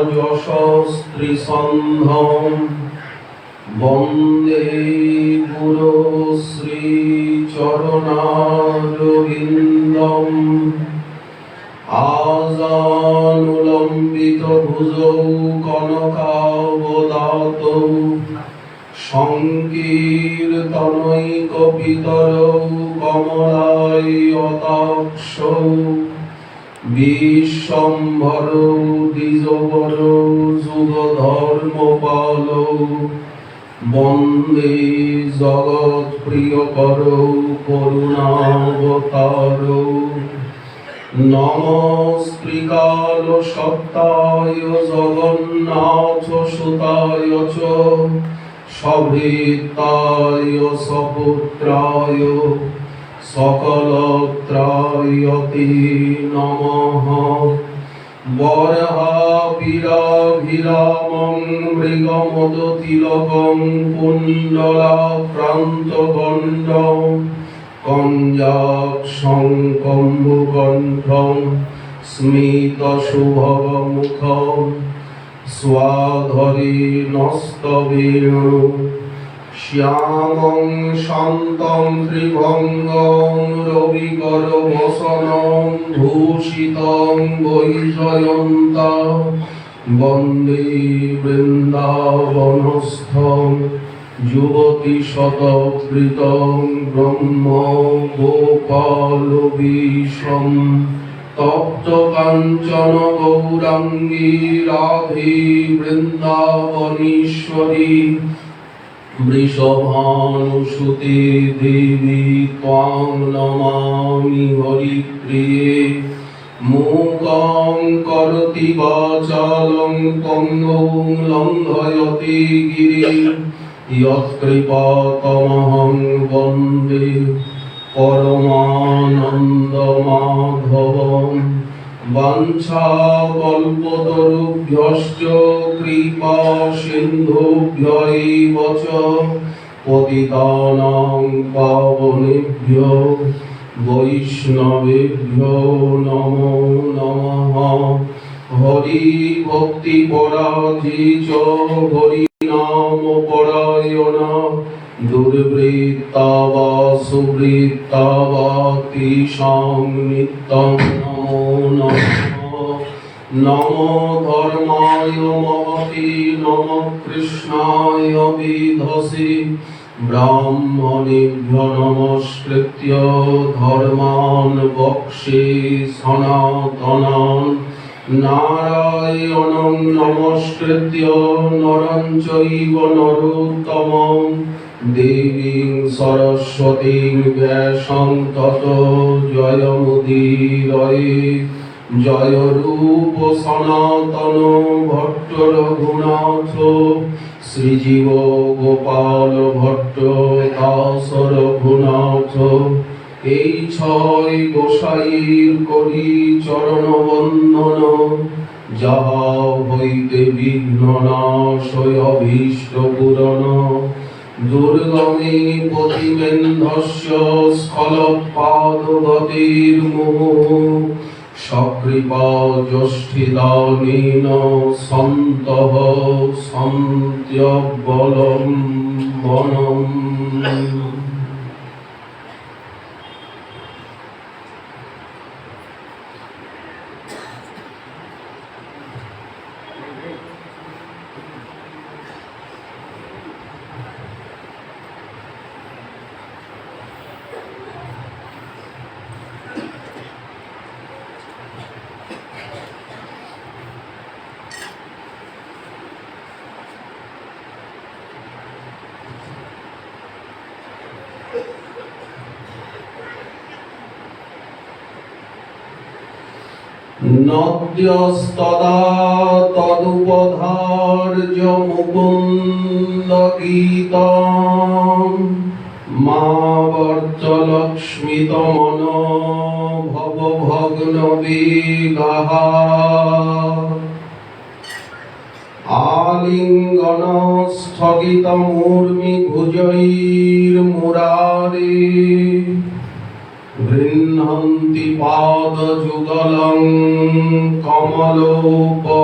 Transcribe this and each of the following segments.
যশস্ত্রীসন্ধম বন্দে গুরু শ্রী চরণারবিন্দম আজানুলম্বিত ভুজৌ কনকাবদাতৌ সংকীর্তনৈকপিতরৌ কমলায়তাক্ষৌ বিশ্বম্ভরৌ দ্বিজবরৌ যুগধর্মপালৌ বন্দে জগৎপ্রিয়করৌ করুণাবতারৌ নমস্কৃকাল সত্তায় জগন্নাথ সুতায় চ সভৃতায় সপুত্রায় সকলত্রায়তে নমঃ বরহাপিরাভিরামং মৃগমদতিলকং কুণ্ডলাক্রান্তগণ্ডং কঞ্জাক্ষং কম্বুকণ্ঠং স্মিতশুভমুখং স্বাধরে নস্তবেণু শ্যামং শান্तं ত্রিভঙ্গং রবিকরবসनं ভূষিतं বৈজয়ন্তা বন্দে বৃন্দাবনস্থং যুবতীশতকৃतं ব্রহ্ম গোপালবিশম তপ্ত কাঞ্চন গৌরাঙ্গী রাধে বৃন্দাবনীশ্বরী বৃষভানুসুতে দেবী ত্বাং নমামি হরিপ্রিয়ে মূকং করোতি বাচালং পঙ্গুং লঙ্ঘয়তে গিরিং যৎকৃপাতমহং বন্দে পরমানন্দমাধবং বাঞ্ছাকল্পতরুভ্যশ্চ কৃপা সিন্ধুভ্য এব চ পতিতানাং পাবনেভ্যো বৈষ্ণবেভ্যো নমো নমঃ হরি ভক্তি পরাজিত হরি নাম পরায়ণা দুর্বৃত্তা বা সুবৃত্তা বা তেষাং নিত্যং নমো নমঃ নমো ধর্মায় মহতে নমঃ কৃষ্ণায় বিধসে ব্রাহ্মণেভ্যো নমস্কৃত্য ধর্মাन् বক্ষ্যে সনাতনাन् নারায়ণং নমস্কৃত্য নরং চৈব নরোত্তমং দেবীং সরস্বতীং ব্যাসং ততো জয়মুদীরয়ে জয় রূপ সনাতন ভট্ট রঘুনাথ শ্রীজীব গোপাল ভট্ট দাস রঘুনাথ এই ছয় গোসাইর করি চরণ বন্দন যাহা হইতে বিঘ্ন নাশয় অভীষ্ট পূরণ দুর্গমে পতিমেন্ধস্য স্খলৎপাদগতির্মুহুঃ সকৃপা যষ্ঠিদানেন সন্তঃ সন্ত্যবলম্বনম। নদ্যস্তদা তদুপধার্য মুকুন্দ গীতং মাবর্তলক্ষ্মিতমন ভবভগ্ন বেগাঃ আলিঙ্গন স্থগিতমূর্মি ভুজৈর্মুরারে গৃহ্ণ গৃহন্তি পাদ যুগলং কমলোপহারঃ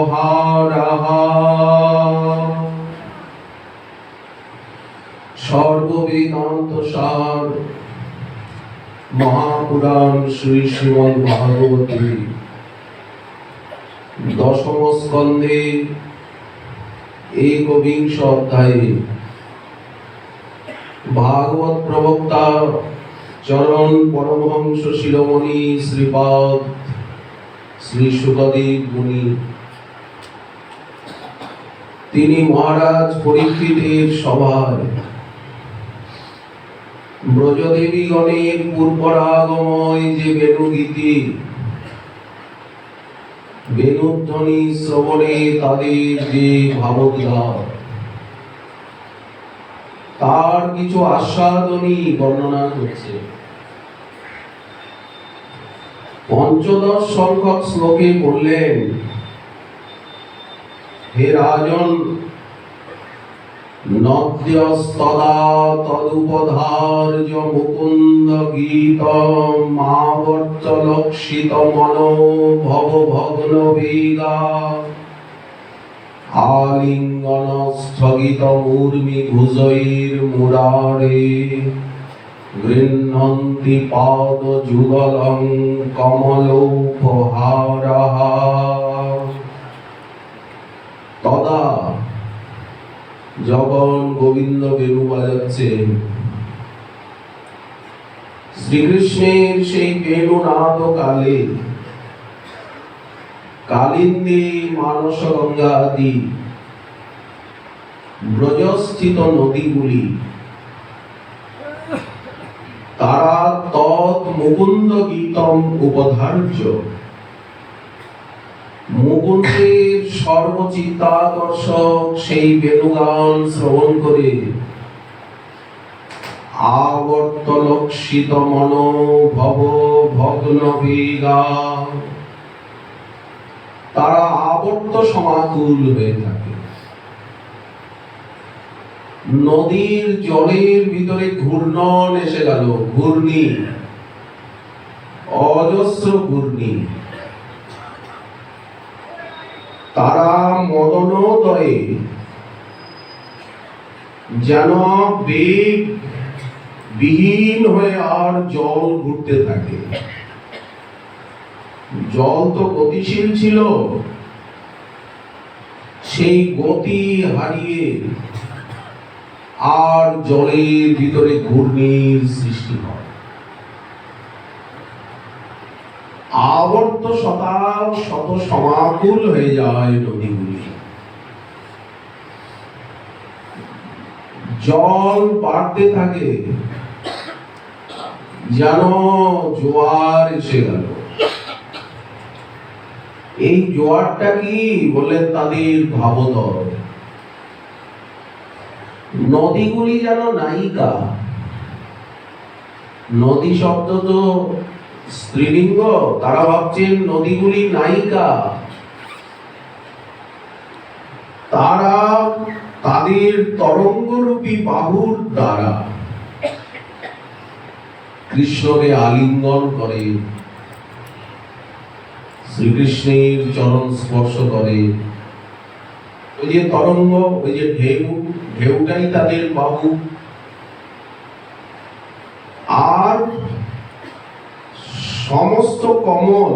সর্ববেদান্ত সার মহাপুরাণ শ্রী শ্রীমদ্ ভাগবতী দশম স্কন্ধে একবিংশ অধ্যায়ে ভাগবত প্রবক্তা চরণ পরমহংস শিরোমণি শ্রীপাদ শ্রী শুকদেব মুনি তিনি মহারাজ পরীক্ষিতের সভায় ব্রজদেবীগণের পূর্বরাগময় যে বেণুগীতি বেণুধ্বনি শ্রবণে তাদের যে ভাবোদ্গার তার কিছু আস্বাদনী বর্ণনা করছে। পঞ্চদশ সংখ্যক শ্লোকে বললেন, হে রাজন, নদ্যস্তদা তদুপধার্য মুকুন্দ গীতম মাবর্তলক্ষিত মনো ভব ভগ্ন বেগা আলিঙ্গন স্থগিত মূর্মি ভুজৈর মুরারে গৃহন্তি পাদ যুগলং কমলোপহারঃ তদা যখন গোবিন্দ বেণু বাজাচ্ছেন, শ্রীকৃষ্ণের সেই বেণুনাদ কালে কালিন্দী মানস গঙ্গা আদি ব্রজস্থিত নদীগুলি তারা তৎ মুকুন্দ গীতম উপধার্য মুকুন্দের সর্বচিত্তাকর্ষক সেই বেণুগান শ্রবণ করে আবর্তলক্ষিত মনো ভব ভগ্ন বেগা তারা আবর্ত সমাকুল হয়ে থাকে। নদীর জলের ভিতরে ঘূর্ণন এসে গেল, ঘূর্ণি, অজস্র ঘূর্ণি। তারা মদনোদয়ে যেন বেগ বিহীন হয়ে আর জল ঘুরতে থাকে। জল তো গতিশীল ছিল, সেই গতি হারিয়ে আর জলের ভিতরে ঘূর্ণির সৃষ্টি হয়। আবর্ত শত সমাকুল হয়ে যায় নদীগুলি। জল বাড়তে থাকে, যেন জোয়ার এসে গেল। এই জোয়ারটা কি বললেন? তাদের ভাবোদর। নদীগুলি যেন নায়িকা। নদী শব্দ তো স্ত্রীলিঙ্গ, তারা ভাবছেন নদীগুলি নায়িকা। তারা তাদের তরঙ্গরূপী বাহুর দ্বারা কৃষ্ণকে আলিঙ্গন করে, শ্রীকৃষ্ণের চরণ স্পর্শ করে। ওই যে তরঙ্গ, ওই যে ঢেউ, ঢেউটাই তাদের বাহু। আর সমস্ত কমল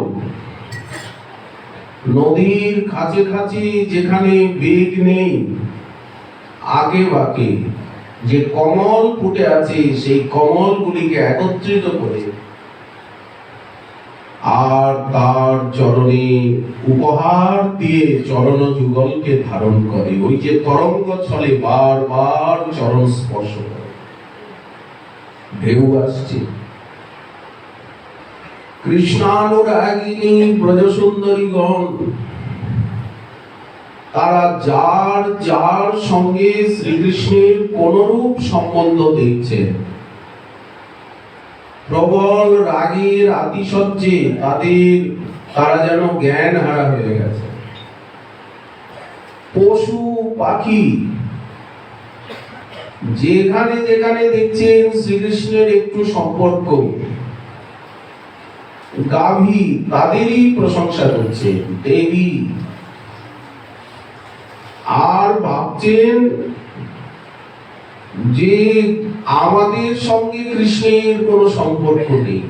নদীর কাছে কাছে যেখানে বেগ নেই, আগে বাকে যে কমল ফুটে আছে, সেই কমলগুলিকে একত্রিত করে আর তার চরণে উপহার দিয়ে চরণ যুগলকে ধারণ করে। ওই যে তরঙ্গ ছলে বারবার চরণ স্পর্শ করে। ঢেউ আসছে। কৃষ্ণানুরাগিনী ব্রজসুন্দরীগণ তারা যার যার সঙ্গে শ্রীকৃষ্ণের কোনরূপ সম্বন্ধ দেখছে, প্রবল রাগের আতিশয্যে তারা যেন জ্ঞান হারা হয়ে গেছে। পশু পাখি যেখানে যেখানে দেখছেন শ্রীকৃষ্ণের একটু সম্পর্ক, গাভী তাদেরই প্রশংসা করছেন, দেবী। আর ভাবছেন যে আমাদের সঙ্গে কৃষ্ণের কোনো সম্পর্ক নেই,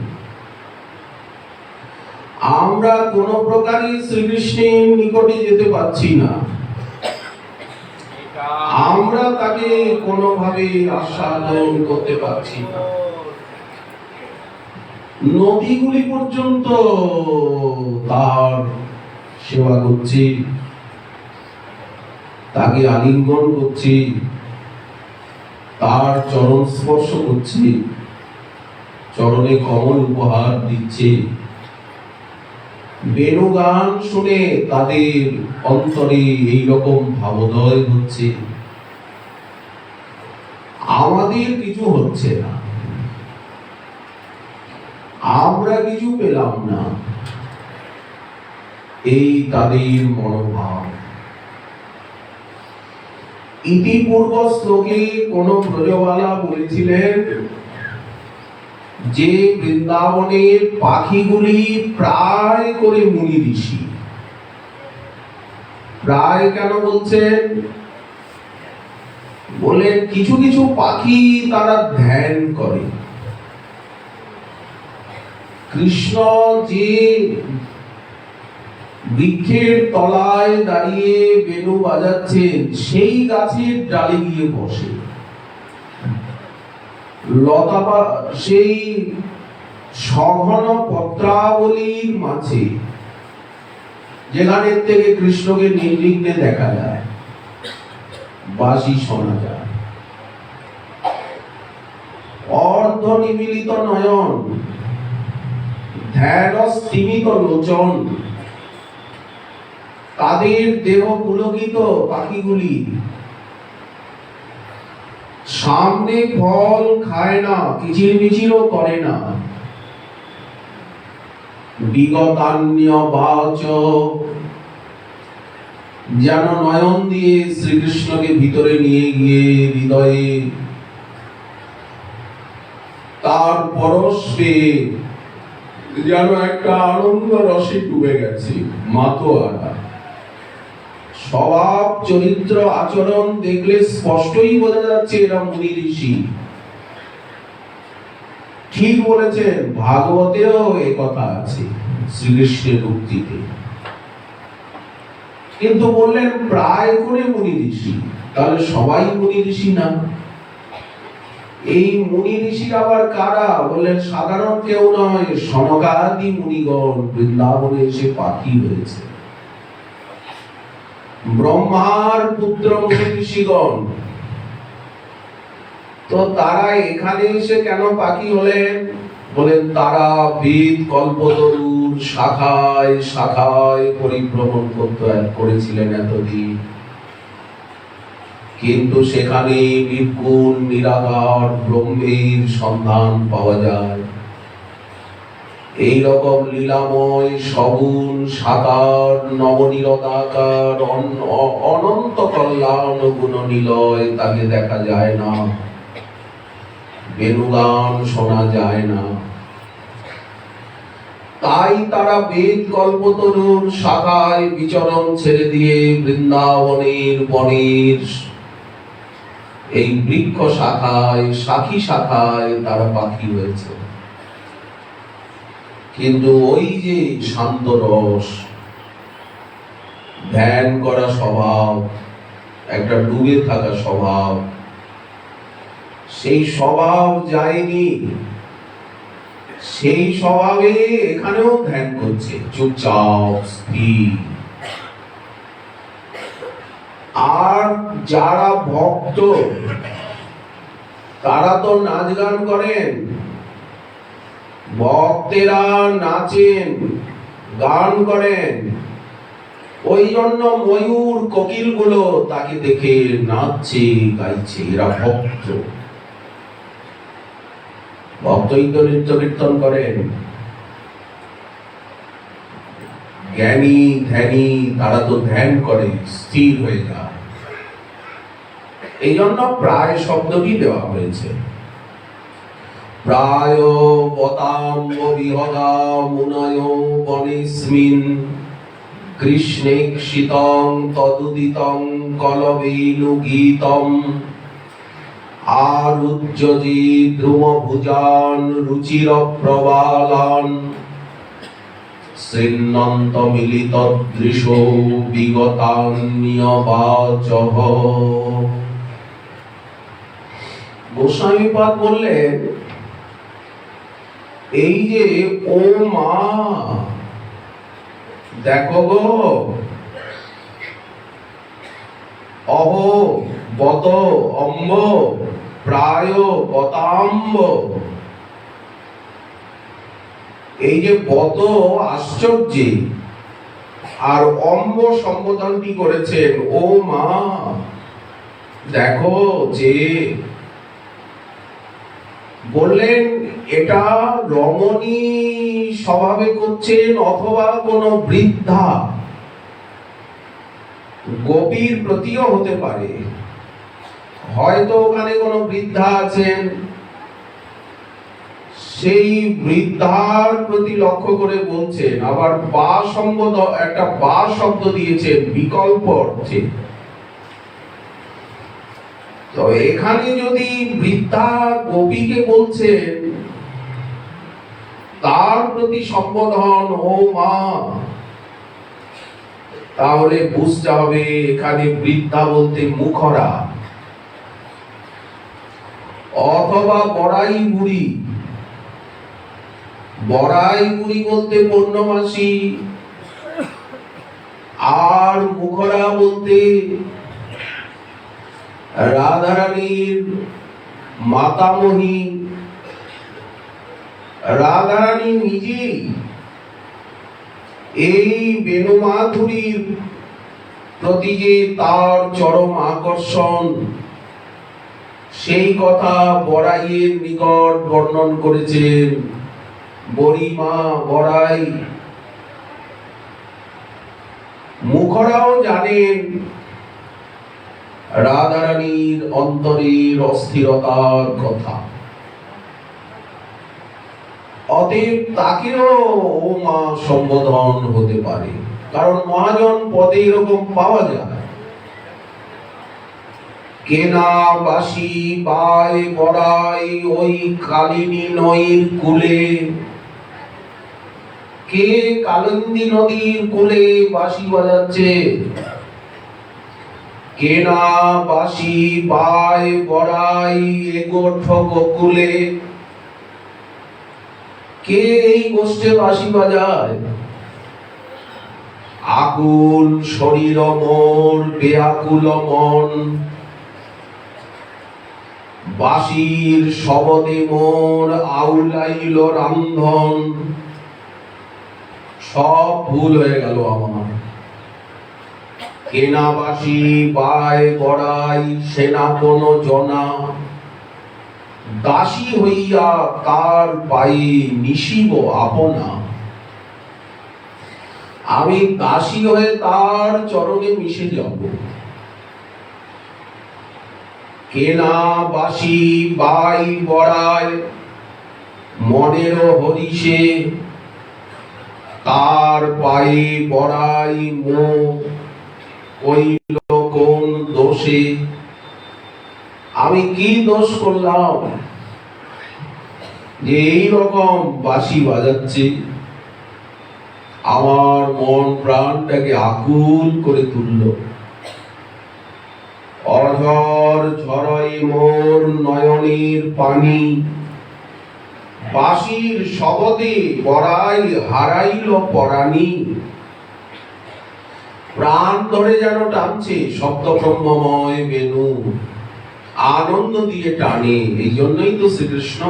আমরা কোন প্রকারে শ্রীকৃষ্ণের নিকটে যেতে পারছি না, আমরা তাকে কোনোভাবে আস্বাদন করতে পারছি না। নদীগুলি পর্যন্ত তার সেবা করছি, তাকে আলিঙ্গন করছি, তার চরণ স্পর্শ করছি, চরণে কমল উপহার দিচ্ছে। বেণুগান শুনে তাদের অন্তরে এইরকম ভাবোদয় হচ্ছে। আমাদের কিছু হচ্ছে না, আমরা কিছু পেলাম না, এই তাদের মনোভাব। ইতিপূর্ব শ্লোকে কোন ব্রজবালা বলেছিলেন যে বৃন্দাবনের পাখিগুলি প্রায় করে মুনি ঋষি। প্রায় কেন বলছেন? বলে কিছু কিছু পাখি তারা ধ্যান করে। কৃষ্ণ যে বৃক্ষের তলায় দাঁড়িয়ে বেণু বাজাচ্ছেন, সেই গাছের ডালে গিয়ে বসে। লতা সেই সঘন পত্রাবলীর মাঝে, যেখানে থেকে কৃষ্ণকে নির্বিঘ্নে দেখা যায়, বাঁশি শোনা যায়। অর্ধ নিমিলিত নয়ন, ধ্যান স্তিমিত লোচন, তাদের দেহ পুলকিত পাখিগুলি সামনে ফল খায় না, কিচিরমিচিরও করে না। বিগতান্য বাচ, যেন নয়ন দিয়ে শ্রীকৃষ্ণকে ভিতরে নিয়ে গিয়ে হৃদয়ে তার পরশে যেন একটা আনন্দ রসে ডুবে গেছে। মাতোয়ারা স্বভাব, চরিত্র, আচরণ দেখলে স্পষ্টই বোঝা যাচ্ছে এরা মুনি ঋষি। ঠিক বলেছেন, ভাগবতেও এই কথা আছে শ্রীকৃষ্ণের উক্তিতে। কিন্তু বললেন প্রায় করে মুনি ঋষি, তাহলে সবাই মুনি ঋষি না। এই মুনি ঋষি আবার কারা? বললেন সাধারণ কেউ নয়, সনকাদি মুনিগণ বৃন্দাবনে এসে পাখি হয়েছে। ব্রহ্মার পুত্র মুনি ঋষিগণ, তো তারা এখানে এসে কেন পাখি হলেন? বলেন তারা বেদ কল্পতরুর শাখায় শাখায় পরিভ্রমণ করেছিলেন এতদিন, কিন্তু সেখানে নির্গুণ নিরাকার ব্রহ্মের সন্ধান পাওয়া যায়। এই রকম লীলাময় সগুণ সাকার নবনীরদাকার অনন্ত কল্যাণ গুণ নিলয় তাকে দেখা যায় না, বেণুগান শোনা যায় না। তাই তারা বেদ কল্পতরুর শাখায় বিচরণ ছেড়ে দিয়ে বৃন্দাবনের বনের এই বৃক্ষ শাখায় শাখী শাখায় তারা পাখি হয়েছে। কিন্তু ওই যে শান্ত রস, ধ্যান করা স্বভাব, একটা ডুবে থাকা স্বভাব, সেই স্বভাব যায়নি। সেই স্বভাবে এখানেও ধ্যান করছে, চুপচাপ স্থির। আর যারা ভক্ত তারা তো নাচ গান করেন, ভক্তেরা নাচেন গান করেন। ওই জন্য ময়ূর কোকিল গুলো তাকে দেখে নাচছে গাইছে, এরা ভক্ত। ভক্তই তো নৃত্য কীর্তন করেন। জ্ঞানী ধ্যানী তারা তো ধ্যান করে, স্থির হয়ে যায়। এই জন্য প্রায় শব্দটি দেওয়া হয়েছে। প্রায় বতাম্ব বিহগা মুনয় বনেস্মিন কৃষ্ণেক্ষিতং তদুদিতং কলবেনু গীতম আরুজ্যজি দ্রুমভুজান রুচির প্রবালান শ্রীনন্ত মিলিত দৃশো বিগতান্যবাচঃ। গোস্বামীপাদ বললেন, এই যে ও মা দেখো গো, অহো বত অম্ব প্রায় বতাম্ব, এই যে বত আশ্চর্য আর অম্ব সম্বোধনটি করেছেন, ও মা দেখো যে, বললেন এটা রমণী স্বভাবে করছেন অথবা কোন বৃদ্ধা গোপীর প্রতিও হতে পারে। হয়তো ওখানে কোনো বৃদ্ধা আছেন, সেই বৃদ্ধার প্রতি লক্ষ্য করে বলছেন। আবার বা সম্বোধ একটা বা শব্দ দিয়েছেন বিকল্প অর্থে। তো এখানে যদি বৃদ্ধা গোপীকে বলছেন, তার প্রতি সম্বোধন ও মা, তাহলে বুঝতে হবে এখানে বৃদ্ধা বলতে মুখরা অথবা বড়াই বুড়ি। বড়াই বুড়ি বলতে পূর্ণমাসী, আর মুখরা বলতে রাধারানীর মাতামহী। রাধারানী নিজেই এই বেণুমাধুরীর প্রতি যে তার চরম আকর্ষণ, সেই কথা বড়াইয়ের নিকট বর্ণন করেছেন। বড়িমা বড়াই। মুখরাও জানেন রাধারানীর অন্তরের অস্থিরতার কথা, অতএব তাকেও ও মা সম্বোধন হতে পারে, কারণ মহাজন পদে এরকম পাওয়া যায়। কেনা বাসি বাই বড়াই ওই কালিনী নদীর কূলে, কে কালিন্দী নদীর কূলে বাঁশি বাজাচ্ছে? কেনা বাসি বাই বড়াই এগোঠ গোকুলে, কে এই গোষ্ঠে বাঁশি বাজায়? আকুল শরীর মোর বেআকুল মন, বাঁশির শবদে মোর আউলাইল রান্ধন। সব ভুল হয়ে গেল আমার। কেনা বাঁশি বাই বড়াই সেনা কোন জনা, দাসী হইয়া তার পায়ে নিশিব আপনা। আমি দাসী হয়ে তার চরণে মিশে যাব। কেনা বাঁশি বাই বড়াই মনের হরিষে, তার পায়ে বড়াই মো কইল কোন দোষে? আমি কি দোষ করলাম যে এইরকম বাঁশি বাজাচ্ছে? আমার মন প্রাণটাকে আকুল করে তুলল। অঝর ঝরই মোর নয়নের পানি, বাঁশির শবদে বড়াই হারাইল পরাণী। প্রাণ ধরে যেন টানছে শব্দ ব্রহ্মময় বেণু, আনন্দ দিয়ে টানে। এই জন্যই তো শ্রীকৃষ্ণ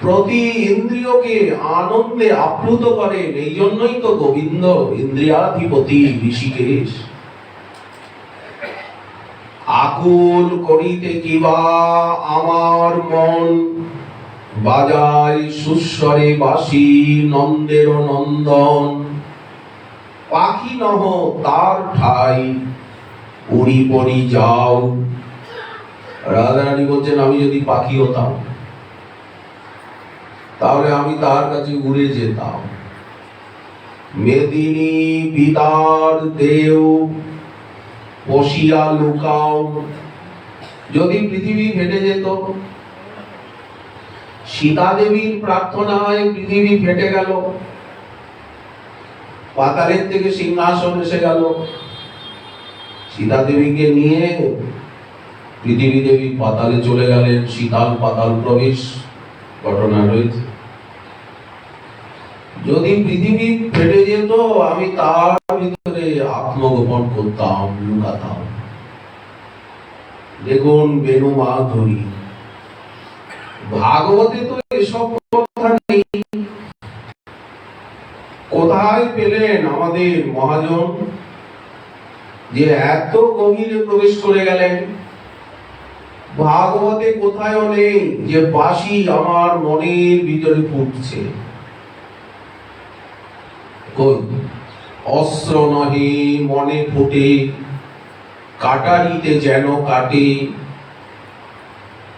প্রতি ইন্দ্রিয়কে আনন্দে আপ্লুত করেন। এই জন্যই তো গোবিন্দ ইন্দ্রিয়াধিপতি ঋষিকেশ। আকুল করিতে কিবা আমার মন, বাজায় সুস্বরে বাঁশি নন্দের নন্দন। পাখি নহ তার ঠাই, উড়ি পড়ি যাও। রাধারানী বলছেন, আমি যদি পাখি হতাম তাহলে আমি তার কাছে উড়ে যেতাম। মেদিনী পিতার দেও বসিয়া লুকাও। যদি পৃথিবী ফেটে যেত, সীতা দেবীর প্রার্থনায় পৃথিবী ফেটে গেল, পাতালের থেকে সিংহাসন এসে গেল, সীতা দেবীকে নিয়ে পৃথিবী দেবী পাতালে চলে গেলেন, সীতাল পাতাল প্রবেশ ঘটনা রয়েছে। যদি পৃথিবী ফেটে যেত, আমি তার ভিতরে আত্মগোপন করতাম, লুকাতাম। দেখুন বেণু মাধুরী, ভাগবতে তো এসব কথা নেই। কোথায় পেলেন আমাদের মহাজন যে এত গভীরে প্রবেশ করে গেলেন? ভাগবতে কোথায়ও নেই যে বাঁশি আমার মনের ভিতরে ফুটছে। অস্ত্র নহে মনে ফুটে, কাটারিতে যেন কাটে,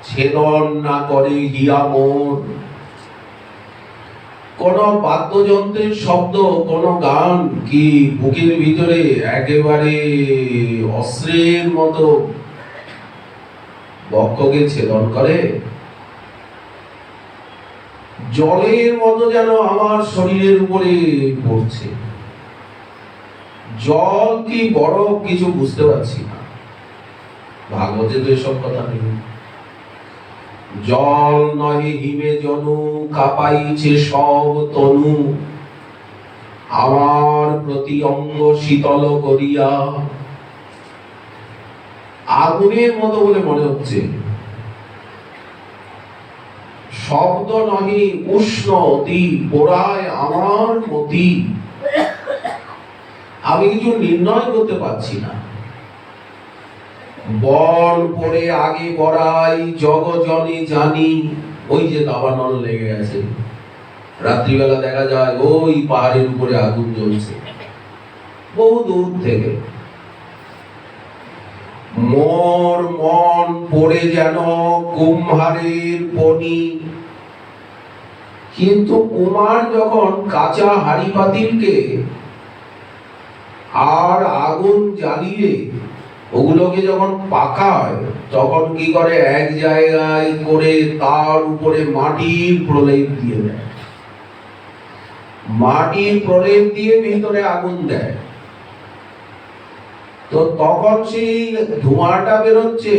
ছেদন না করে হিয়া মোর। কোন বাদ্যযন্ত্রের শব্দ, কোন গান কি বুকের ভিতরে একেবারে অস্ত্রের মতো বক্ষকে ছেদন করে? জলের মতো যেন আমার শরীরের উপরে পড়ছে। জল কি বরফ কিছু বুঝতে পারছি না। ভাগবতে তো এসব কথা নেই। জল নহে হিমে জনু, কাঁপাইছে সব তনু, আমার প্রতি অঙ্গ শীতল করিয়া। আগুনের মতো বলে মনে হচ্ছে। শব্দ নহে উষ্ণ অতি, পোড়ায় আমার মতি। আমি কিছু নির্ণয় করতে পারছি না। বন পড়ে আগে গড়াই, জগজনে জানি। ওই যে দাবানল লেগে গেছে, রাত্রিবেলা দেখা যায় ওই পাহাড়ের উপরে আগুন জ্বলছে বহু দূর থেকে। মোর মন পড়ে যেন কুম্হারের পনি। কিন্তু কুমার যখন কাঁচা হাড়ি পাতিলকে আর আগুন জ্বালিয়ে ওগুলোকে যখন পাকায়, তখন কি করে এক জায়গায় করে তার উপরে মাটির প্রলেপ দিয়ে দেয়। মাটির প্রলেপ দিয়ে ভিতরে আগুন দেয়। তো তখন সেই ধোঁয়াটা বেরোচ্ছে,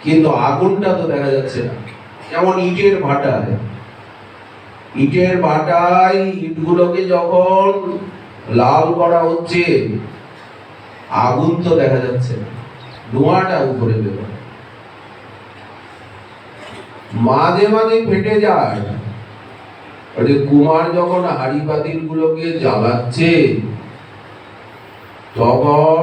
কিন্তু আগুনটা তো দেখা যাচ্ছে না। যেমন ইটের ভাটায়, ইটের ভাটায় ইটগুলোকে যখন লাল করা হচ্ছে, আগুন তো দেখা যাচ্ছে না, ধোঁয়াটা উপরে বেরোয়। মাঝে মাঝে ফেটে যায়। কুমার যখন হাড়ি পাতিল গুলোকে জ্বালাচ্ছে, তখন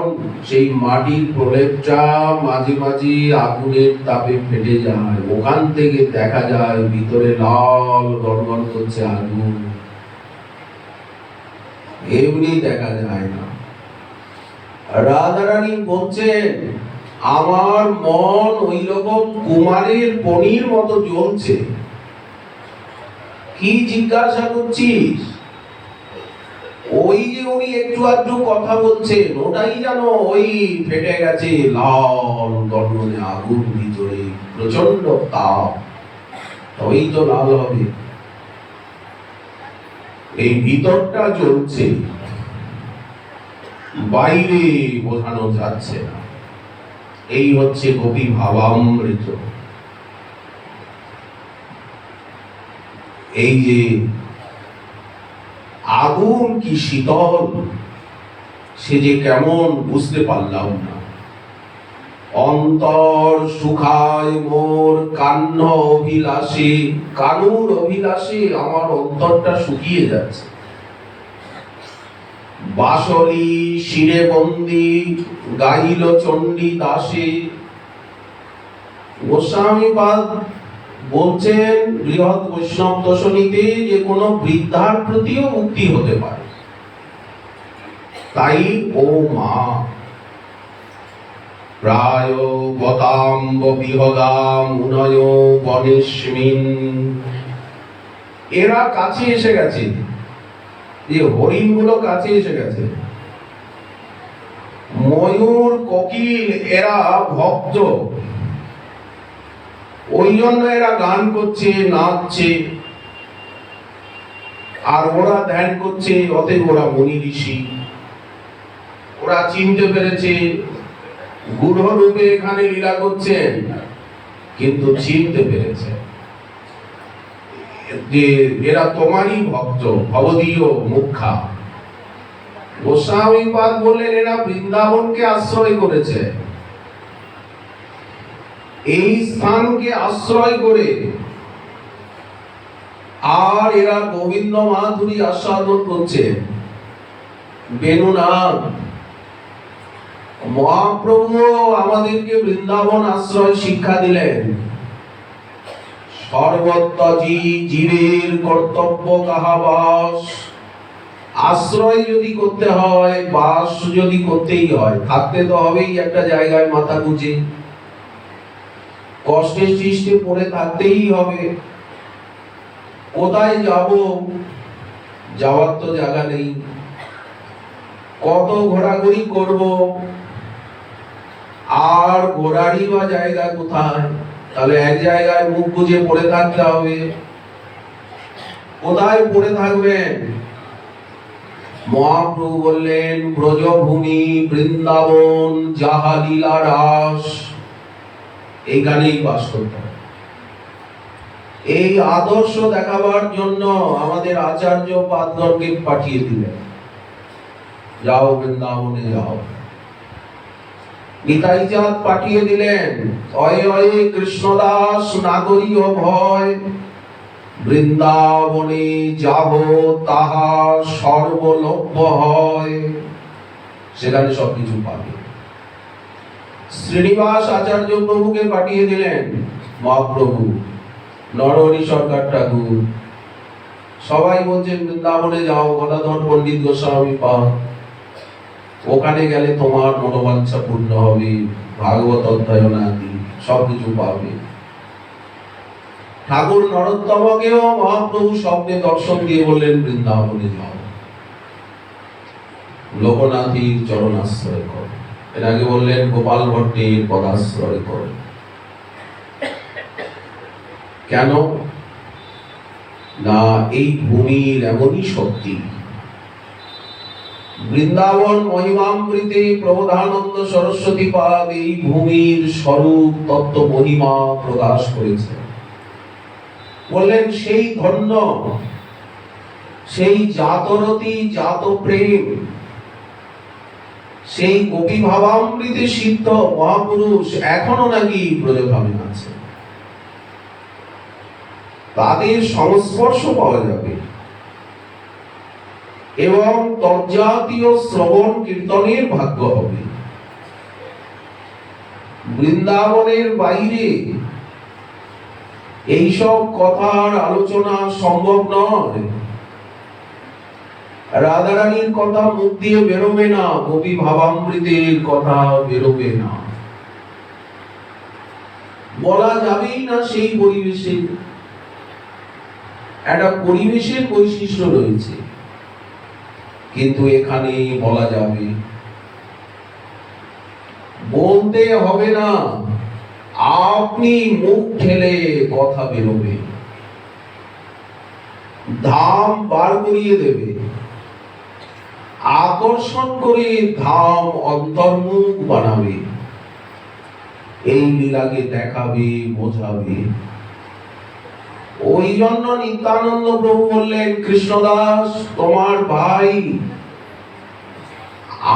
সেই মাটির প্রলেপটা মাঝে মাঝে আগুনের তাপে ফেটে যায়। ওখান থেকে দেখা যায় ভিতরে লাল গড়গড় করছে আগুন। এমনি দেখা যায় না। রাধারানী বলছেন, আমার মন ওই রকম কুমারের পনির মতো জ্বলছে। কি জিজ্ঞাসা করছিস? ওই যে উনি একটু আধটু কথা বলছেন, ওটাই যেন ওই ফেটে গেছে লাল গড়গড়ে আগুন, ভিতরে প্রচন্ড তাপ। তবেই তো লাল হবে। এই ভিতরটা জ্বলছে, বাইরে বোঝানো যাচ্ছে না। এই হচ্ছে গোপী ভাবামৃত। এই যে আগুন কি শীতল, সে যে কেমন বুঝতে পারলাম না। অন্তর সুখায় মোর কান্ন অভিলাষে, কানুর অভিলাষে আমার অন্তরটা শুকিয়ে যাচ্ছে। বাঁশরি শিরে বন্দি, গাইল চণ্ডী দাসে। গোস্বামীপাদ বলছেন বৃহৎ বৈষ্ণব দর্শনীতে যে কোনো বৃদ্ধার প্রতিও মুক্তি হতে পারে। তাই ও মা, প্রায় বতাম্ব বিহগাম উনয় বনেস্মিন। এরা কাছে এসে গেছে, এই হরিণগুলো কাছে এসে গেছে। ময়ূর কোকিল এরা ভক্ত, ওই জন্য এরা গান করছে, নাচছে, আর ওরা ধ্যান করছে। অতএব ওরা মুনি ঋষি, ওরা চিনতে পেরেছে গূঢ় রূপে এখানে লীলা করছেন, কিন্তু চিনতে পেরেছে যে এরা তোমারই ভক্ত, ভবদীয় মুখ্যা। গোস্বামীপাদ বললেন এরা বৃন্দাবনকে আশ্রয় করেছে, এই স্থানকে আশ্রয় করে, আর এরা গোবিন্দ মাধুরী আস্বাদন করছে। বেণুনাথ মহাপ্রভু আমাদেরকে বৃন্দাবন আশ্রয় শিক্ষা দিলেন। সর্বত্যাজি জীবের কর্তব্য কাহা বাস। আশ্রয় যদি করতে হয়, বাস যদি করতেই হয়, থাকতে তো হবেই একটা জায়গায় মাথা গুঁজে, কষ্টে সৃষ্টি পড়ে থাকতেই হবে। কোথায় যাব, যাওয়ার তো জায়গা নেই। কত ঘোরাঘুরি করব, আর ঘোরারই বা জায়গা কোথায়? তাহলে এক জায়গায় মুখ গুজে পড়ে থাকতে হবে। কোথায় পড়ে থাকবেন? মহাপ্রভু বললেন ব্রজভূমি বৃন্দাবন যাহা লীলা রাস, এইখানেই বাস করতে হবে। এই আদর্শ দেখাবার জন্য আমাদের আচার্য পাদগণকে পাঠিয়ে দিলেন, যাও বৃন্দাবনে যাও। নিতাই চাঁদ পাঠিয়ে দিলেন, অয়ে অয়ে কৃষ্ণদাস নাগরীয় ভয়, বৃন্দাবনে যাব তাহা সর্বলভ্য হয়। সেখানে সবকিছু পাবে। শ্রীনিবাস আচার্য প্রভুকে পাঠিয়ে দিলেন মহাপ্রভু, নরহরি সরকার ঠাকুর, সবাই বলছেন বৃন্দাবনে যাও, গদাধর পণ্ডিত গোস্বামী পাদ, ওখানে গেলে তোমার মনোবাঞ্ছা পূর্ণ হবে, ভাগবত অধ্যয়ন আদি সবকিছু পাবে। ঠাকুর নরোত্তমকেও মহাপ্রভু স্বপ্নে দর্শন দিয়ে বললেন বৃন্দাবনে যাও, লোকনাথীর চরণাশ্রয় কর। এর আগে বললেন গোপাল ভট্টের পদাশ্রয় কর। কেন না, এই ভূমির এমনই শক্তি। বৃন্দাবন মহিমামৃতে প্রবোধানন্দ সরস্বতী পাদ এই ভূমির স্বরূপ তত্ত্ব মহিমা প্রকাশ করেছে। বললেন সেই ধন্য, সেই জাতরতি জাত প্রেম, সেই গোপী ভাবামৃতে সিদ্ধ মহাপুরুষ এখনো নাকি ব্রজধামে আছে। তাদের সংস্পর্শ পাওয়া যাবে এবং তজ্জাতীয় শ্রবণ কীর্তনের ভাগ্য হবে। বৃন্দাবনের বাইরে এইসব কথার আলোচনা সম্ভব নয়। রাধারানীর কথা মুখ দিয়ে বেরোবে না, কবি ভাবামৃতের কথা বেরোবে না, বলা যাবেই না। সেই পরিবেশে একটা পরিবেশের বৈশিষ্ট্য রয়েছে, কিন্তু এখানে বলা যাবে, বলতে হবে না, আপনি মুখ ঠেলে কথা বেরোবে, ধাম বার করিয়ে দেবে, আকর্ষণ করে ধাম অন্তর্মুখ বানাবে, এই লীলাকে দেখাবে, বোঝাবে। ওই জন্য নিত্যানন্দ প্রভু বললেন, কৃষ্ণদাস তোমার ভাই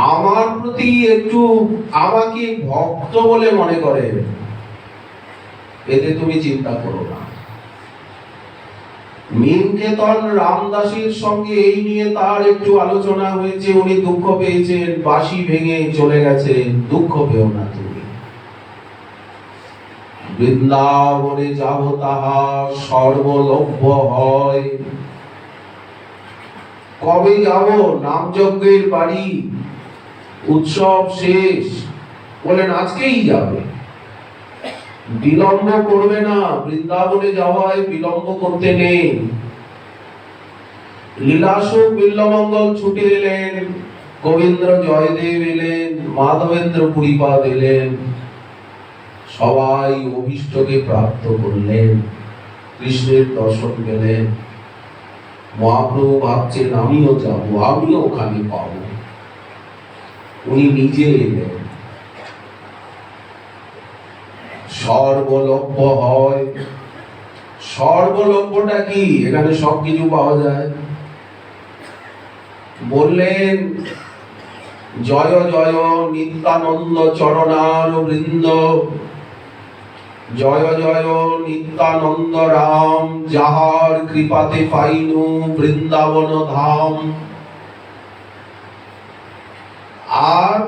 আমার প্রতি একটু আমাকে ভক্ত বলে মনে করে, এতে তুমি চিন্তা করো না। মিনকেতন রামদাসের সঙ্গে এই নিয়ে তার একটু আলোচনা হয়েছে, উনি দুঃখ পেয়েছেন, বাঁশি ভেঙে চলে গেছেন, দুঃখ পেও না তুমি। বৃন্দাবনে যাব তাহা সর্বলভ্য হয়। কবে যাব? নামযজ্ঞের বাড়ি, উৎসব শেষ, বলেন আজকেই যাবে, বিলম্ব করবে না। বৃন্দাবনে যাওয়ায় বিলম্ব করতে নেই। লীলাসুখ বিল্লমঙ্গল ছুটে এলেন, গোবিন্দ্র জয়দেব এলেন, মাধবেন্দ্র পুরীপাদ এলেন, সবাই অভীষ্টকে প্রাপ্ত করলেন, কৃষ্ণের দর্শন পেলেন। মহাপ্রভু ভাবছেন আমিও যাবো, আমিও ওখানে পাবো। উনি নিজে এলেন। সর্বলভ্য হয়। সর্বলভ্যটা কি? এখানে সবকিছু পাওয়া যায়। বললেন জয় জয় নিত্যানন্দ চরণার বৃন্দ, জয় জয় নিত্যানন্দ রাম, যাহার কৃপাতে পাইনু বৃন্দাবন ধাম। আর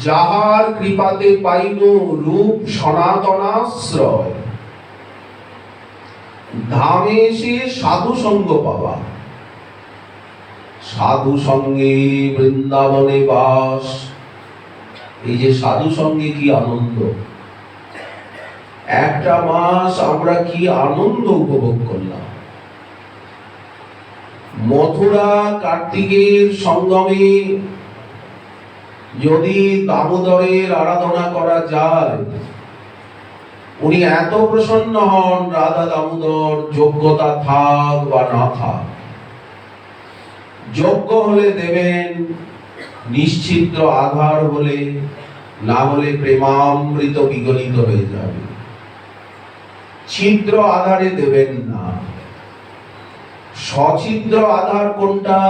যাহার কৃপাতে পাইনু রূপ সনাতনাশ্রয়। ধামে এসে সাধু সঙ্গ পাওয়া, সাধু সঙ্গে বৃন্দাবনে বাস। এই যে সাধু সঙ্গে কি আনন্দ! একটা মাস আমরা কি আনন্দ উপভোগ করলাম। মথুরা কার্তিকের সঙ্গমে যদি দামোদরের আরাধনা করা যায়, উনি এত প্রসন্ন হন, রাধা দামোদর যোগ্যতা থাক বা না থাক, যোগ্য হলে দেবেন, নিশ্চিদ্র আধার হলে, না হলে প্রেমামৃত বিগলিত হয়ে যাবে। ছিদ্র আধারে দেবেন না। সছিদ্র আধার কোনটা?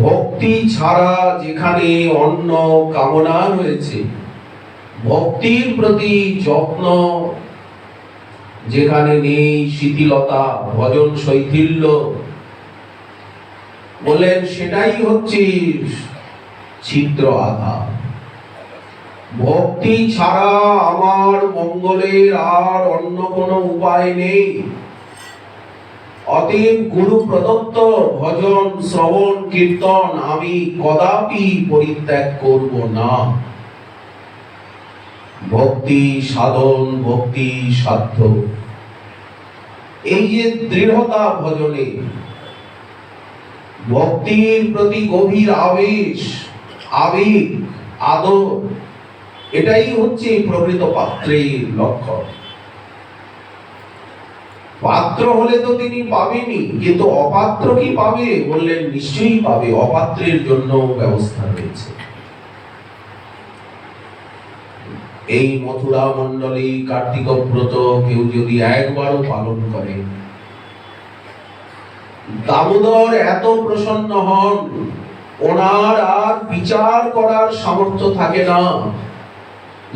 ভক্তি ছাড়া যেখানে অন্য কামনা রয়েছে, ভক্তির প্রতি যত্ন যেখানে নেই, শিথিলতা, ভজন শৈথিল্য, বলেন সেটাই হচ্ছে ছিদ্র আধার। ভক্তি ছাড়া আমার মঙ্গলের আর অন্য কোনো উপায় নেই। অতএব গুরু প্রদত্ত ভজন শ্রবণ কীর্তন আমি কদাপি পরিত্যাগ করব না। ভক্তি সাধন, ভক্তি সাধ্য, এই যে দৃঢ়তা ভজনে, ভক্তির প্রতি গভীর আবেশ, আবেগ, আদর, এটাই হচ্ছে প্রকৃত পাত্রের লক্ষণ। পাত্র হলে তো তিনি পাবেনই, কিন্তু অপাত্র কি পাবে? বললেন নিশ্চয়ই পাবে। অপাত্রের জন্য ব্যবস্থা রয়েছে। এই মথুরা মণ্ডলী কার্তিক ব্রত কেউ যদি একবারও পালন করে, দামোদর এত প্রসন্ন হন, ওনার আর বিচার করার সামর্থ্য থাকে না।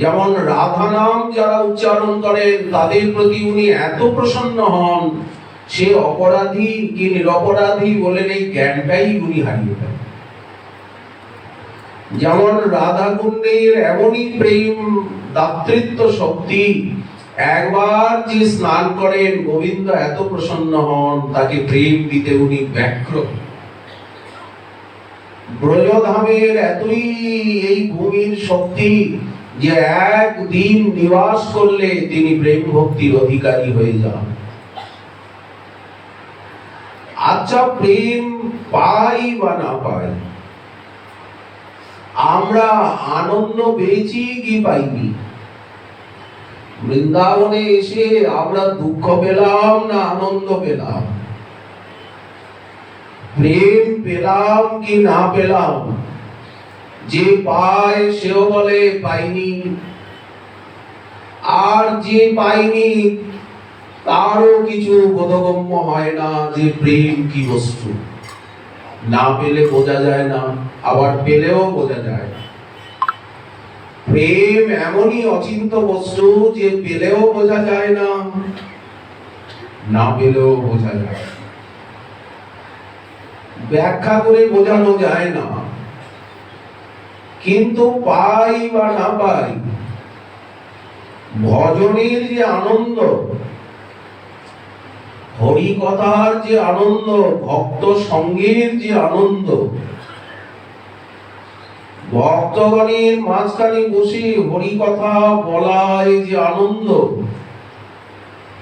যেমন রাধা নাম যারা উচ্চারণ করেন তাদের প্রতি উনি এত প্রসন্ন হন, সে অপরাধী কি নিরপরাধী বলেন এই জ্ঞানটাই উনি হারিয়ে ফেলেন। যেমন রাধা কুণ্ডের এমনই প্রেম, দাতৃত্ব শক্তি, একবার যে স্নান করেন গোবিন্দ এত প্রসন্ন হন, তাকে প্রেম দিতে উনি ব্যগ্র। ব্রজধামের এতই এই ভূমির শক্তি যে একদিন নিবাস করলে তিনি প্রেম ভক্তির অধিকারী হয়ে যান। আচ্ছা, প্রেম পাই বা না পাই, আমরা আনন্দ পেয়েছি কি পাইনি? বৃন্দাবনে এসে আমরা দুঃখ পেলাম না আনন্দ পেলাম? প্রেম পেলাম কি না পেলাম? যে পায় সেও বলে পাইনি, আর যে পাইনি তারও কিছু বোধগম্য হয় না যে প্রেম কি বস্তু। না পেলে বোঝা যায় না, আবার পেলেও বোঝা যায় না। প্রেম এমনই অচিন্ত বস্তু যে পেলেও বোঝা যায় না, না পেলেও বোঝা যায়। ব্যাখ্যা করে বোঝানো যায় না। কিন্তু পাই বা না পাই, ভজনের যে আনন্দ, হরি কথার যে আনন্দ, ভক্ত সঙ্গের যে আনন্দ, ভক্তগণের মাঝখানে বসে হরি কথা বলায় যে আনন্দ,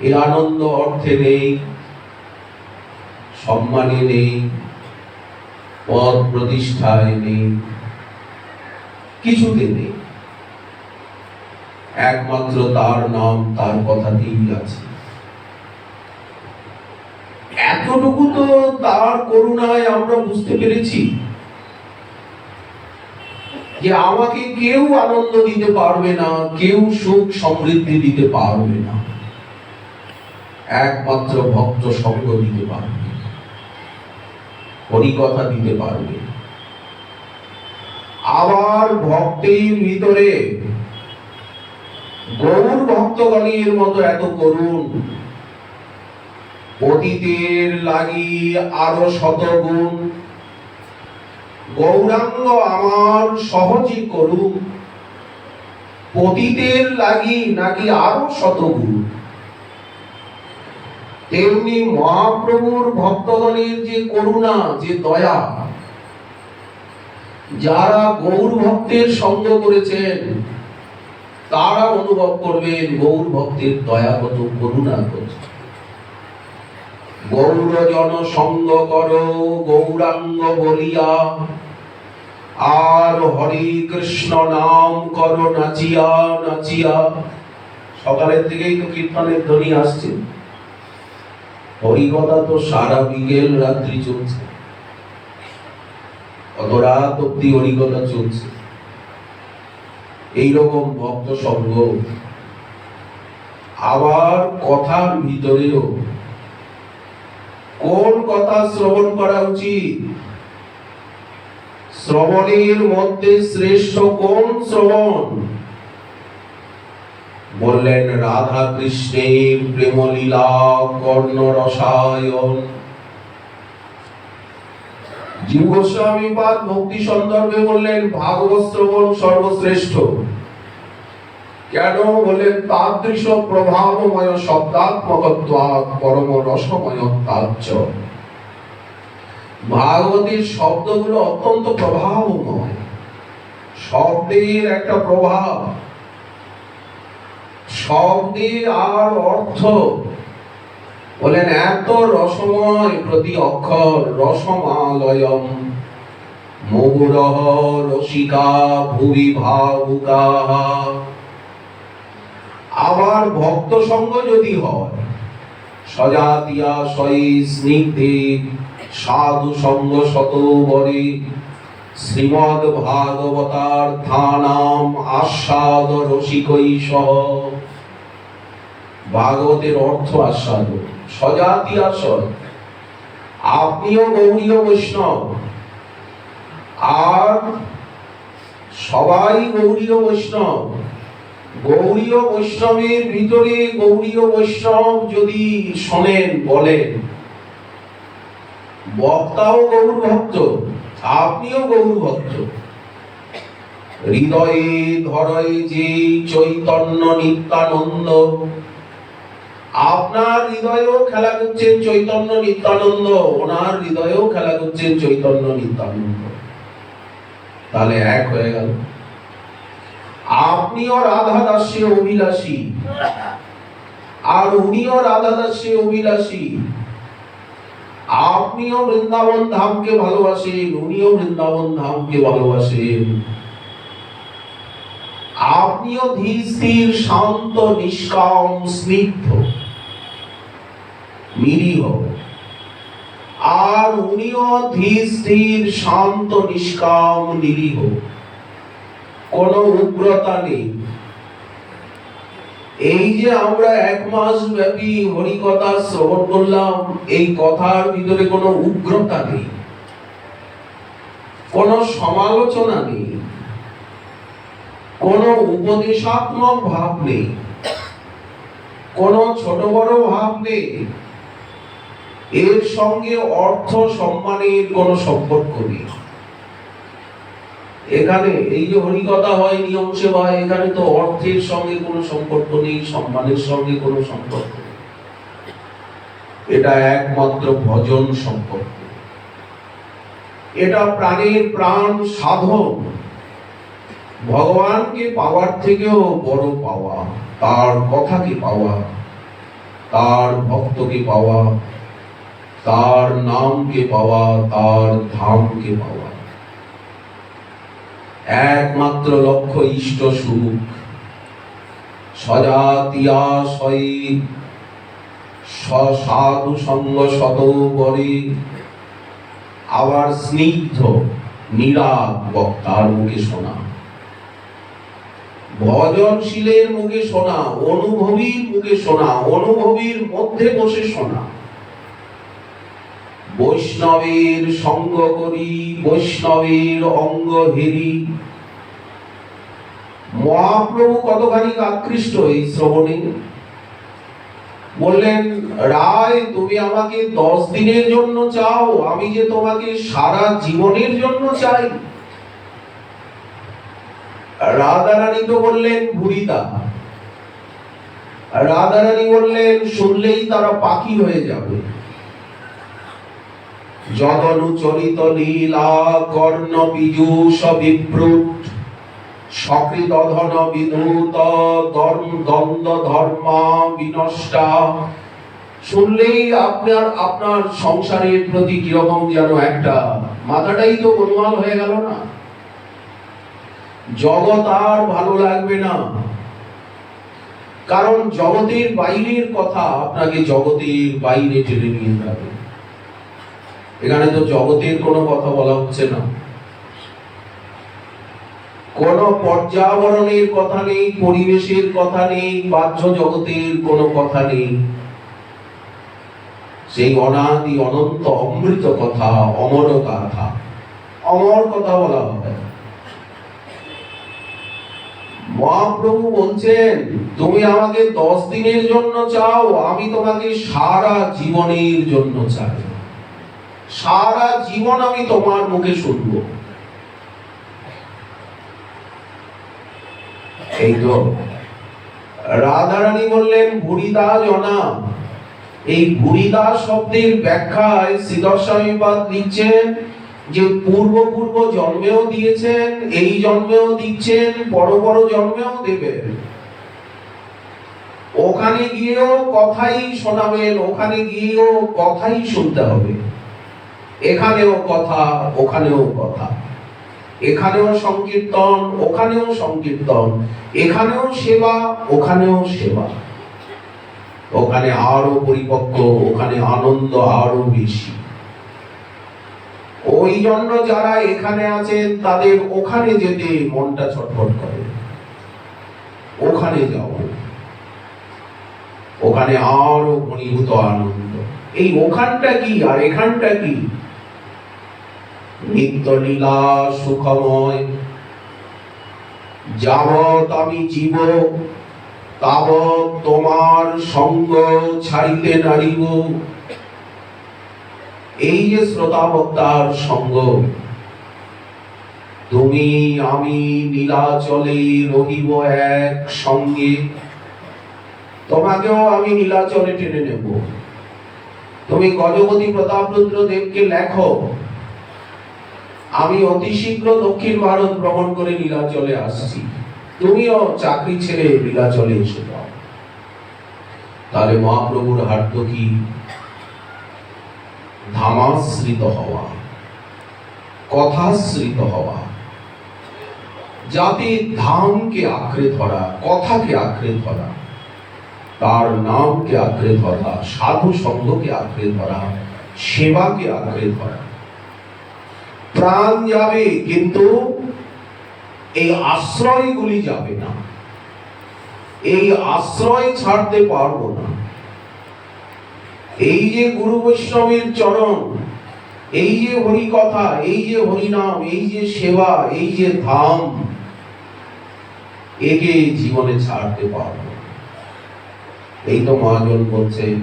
এই আনন্দ অর্থে নেই, সম্মানে নেই, পদ প্রতিষ্ঠায় নেই, কিছুতে নেই। একমাত্র তার নাম, তার কথাতেই আছে। এতটুকু তো তার করুণায় আমরা বুঝতে পেরেছি যে আমাকে কেউ আনন্দ দিতে পারবে না, কেউ সুখ সমৃদ্ধি দিতে পারবে না, একমাত্র ভক্ত সঙ্গ দিতে পারবে, হরিকথা দিতে পারবে। আবার ভক্তের ভিতরে গৌর ভক্তগণের মতো এত করুণ, পতিতের লাগি আরো শতগুণ, গৌরাঙ্গ আমার সহজে করুন, পতিতের লাগি নাকি আরো শতগুণ। তেমনি মহাপ্রভুর ভক্তগণের যে করুণা, যে দয়া, যারা গৌর ভক্তের সঙ্গ করেছেন তারা অনুভব করবেন গৌর ভক্তের দয়া কত, করুণা কত। গৌর জন সঙ্গ করো গৌরাঙ্গ বলিয়া, আর হরে কৃষ্ণ নাম করো নাচিয়া নাচিয়া। সকালের থেকেই তো কীর্তনের ধ্বনি আসছে, হরিকথা তো সারা বিকেল রাত্রি চলছে, কত রাত অব্দি হরিকথা চলছে। এইরকম ভক্ত সঙ্গ, আবার কথার ভিতরেও কোন কথা শ্রবণ করা উচিত, শ্রবণের মধ্যে শ্রেষ্ঠ কোন শ্রবণ? বললেন রাধা কৃষ্ণের প্রেমলীলা কর্ণ রসায়ন। জীব গোস্বামী পাদ ভক্তি সন্দর্ভে বললেন ভাগবত শ্রবণ সর্বশ্রেষ্ঠ। কেন? বললেন তাদৃশ প্রভাবময় শব্দাত্মকত্বাৎ পরম রসময় তাচ্চ। ভাগবতের শব্দগুলো অত্যন্ত প্রভাবময়, শব্দের একটা প্রভাব, শব্দে আর অর্থ। বলেন এত রসময় প্রতি অক্ষর, রসমালয়ম মুহুরহ রসিকা ভুবি ভাবুকাঃ। আবার ভক্ত সঙ্গ যদি হয়, সজাতিয়া সই স্নিগ্ধে সাধু সঙ্গ শতবরে, শ্রীমদ ভাগবতার্থানাম আস্বাদ রসিকৈষ। ভাগবতের অর্থ আস্বাদ, সজাতি আশয়। আপনিও গৌড়ীয় বৈষ্ণব, আর সবাই গৌড়ীয় বৈষ্ণব। গৌড়ীয় বৈষ্ণবের ভিতরে গৌড়ীয় বৈষ্ণব যদি শোনেন, বলেন বক্তাও গৌর ভক্ত, আপনিও গৌর ভক্ত। হৃদয়ে ধরয় যে চৈতন্য নিত্যানন্দ, আপনার হৃদয়েও খেলা করছেন চৈতন্য নিত্যানন্দ, ওনার হৃদয়েও খেলা করছেন চৈতন্য নিত্যানন্দ। তাহলে এক হয়ে গেল। আপনিও রাধা দাসে অভিলাষী, আর উনিও রাধা দাসে অভিলাষী। আপনিও বৃন্দাবন ধামকে ভালোবাসেন, উনিও বৃন্দাবন ধামকে ভালোবাসেন। আপনিও ধীর স্থির শান্ত নিষ্কাম স্নিগ্ধ নিরীহ, আর উনিও ধীর স্থির শান্ত নিষ্কাম নিরীহ, কোনো উগ্রতা নেই। এই যে আমরা এক মাস ব্যাপী হরিকথা শ্রবণ করলাম, এই কথার ভিতরে কোনো উগ্রতা নেই, কোনো সমালোচনা নেই, কোনো উপদেশাত্মক ভাব নেই, কোনো ছোট বড় ভাব নেই। এর সঙ্গে অর্থ সম্মানের কোনো সম্পর্ক নেই। এখানে এই যে হরিকথা হয়, নিয়ম সেবা, এখানে তো অর্থের সঙ্গে কোনো সম্পর্ক নেই, সম্মানের সঙ্গে কোনো সম্পর্ক নেই। এটা একমাত্র ভজন সম্পর্ক, এটা প্রাণের প্রাণ সাধন। ভগবানকে পাওয়ার থেকেও বড় পাওয়া তার কথাকে পাওয়া, তার ভক্তকে পাওয়া, তার নামকে পাওয়া, তার ধামকে পাওয়া। একমাত্র লক্ষ্য ইষ্ট সুখ। সজাতিয়া সই সাধু সঙ্গ শত বরে, আবার স্নিগ্ধ নিরাগ বক্তার মুখে শোনা, ভজনশীলের মুখে শোনা, অনুভবীর মুখে শোনা, অনুভবীর মধ্যে বসে শোনা। বৈষ্ণবের সঙ্গ করি, বৈষ্ণবের অঙ্গ হেরি। মহাপ্রভু কতখানি আকৃষ্ট এই শ্রবণে। বললেন, রায় তুমি আমাকে 10 দিনের জন্য চাও, আমি যে তোমাকে সারা জীবনের জন্য চাই। রাধারানী তো বললেন ভুরিদা। রাধারানী বললেন শুনলেই তারা পাখি হয়ে যাবে। যদনুচরিত লীলা কর্ণ পীযূষ বিভ্রুট, সকৃত ধন বিধূত দ্বন্দ্ব ধর্মা বিনষ্টা। শুনলেই আপনার সংসারের প্রতি কিরকম যেন একটা মাথাটাই তো গোলমাল হয়ে গেল না। জগৎ আর ভালো লাগবে না, কারণ জগতের বাইরের কথা আপনাকে জগতের বাইরে টেনে নিয়ে যাবে। এখানে তো জগতের কোনো কথা বলা হচ্ছে না, কোন পর্যাবরণের কথা নেই, পরিবেশের কথা নেই, বাহ্য জগতের কোনো কথা নেই। সেই অনাদি অনন্ত অমৃত কথা, অমর কথা, অমর কথা বলা হবে। মহাপ্রভু বলছেন তুমি আমাকে 10 দিনের জন্য চাও, আমি তোমাকে সারা জীবনের জন্য চাই। সারা জীবন আমি তোমার মুখে শুনবো। এই তো রাধারানী বললেন ভুরিদা জনা। এই ভুরিদা শব্দের ব্যাখ্যায় শ্রীধর স্বামীপাদ লিখছেন যে পূর্ব জন্মেও দিয়েছেন, এই জন্মেও দিচ্ছেন, বড় জন্মেও দেবেন। ওখানে গিয়েও কথাই শোনাবেন, ওখানে গিয়েও কথাই শুনতে হবে। এখানেও কথা, ওখানেও কথা, এখানেও সংকীর্তন, ওখানেও সংকীর্তন, এখানেও সেবা, ওখানেও সেবা। ওখানে আরো পরিপক্ক, ওখানে আনন্দ আরো বেশি। ওই জন্য যারা এখানে আছেন তাদের ওখানে যেতে মনটা ছটফট করে। ওখানে যাও, ওখানে আরো ঘনীভূত আনন্দ। এই ওখানটা কি আর এখানটা কি? নিত্য লীলা সুখময়। যাবৎ আমি জীব তাবৎ তোমার সঙ্গ ছাড়িতে নারিব। এই যে শ্রোতাবক্তার সঙ্গ, তুমি আমি নীলাচলে রহিব এক সঙ্গে। তোমাকেও আমি নীলাচলে টেনে নেব। তুমি গজপতি প্রতাপরুদ্র দেবকে লেখো, আমি অতি শীঘ্র দক্ষিণ ভারত ভ্রমণ করে নীলাচলে আসছি, তুমিও চাকরি ছেড়ে নীলাচলে এসে যাও। তাহলে মহাপ্রভুর হার্দ কি? ধামাশ্রিত হওয়া, কথাশ্রিত হওয়া। যাতে ধামকে আঁকড়ে ধরা, কথাকে আঁকড়ে ধরা, তার নামকে আঁকড়ে ধরা, সাধু সঙ্গকে আঁকড়ে ধরা, সেবাকে আঁকড়ে ধরা। প্রাণ যাবে কিন্তু এই আশ্রয়গুলি যাবে না। এই আশ্রয় ছাড়তে পারবো না। এই যে গুরু বৈষ্ণবের চরণ, এই যে হরি কথা, এই যে হরিনাম, এই যে সেবা, এই যে ধাম, একে জীবনে ছাড়তে পারবো। এই তো মহাজন বলছেন,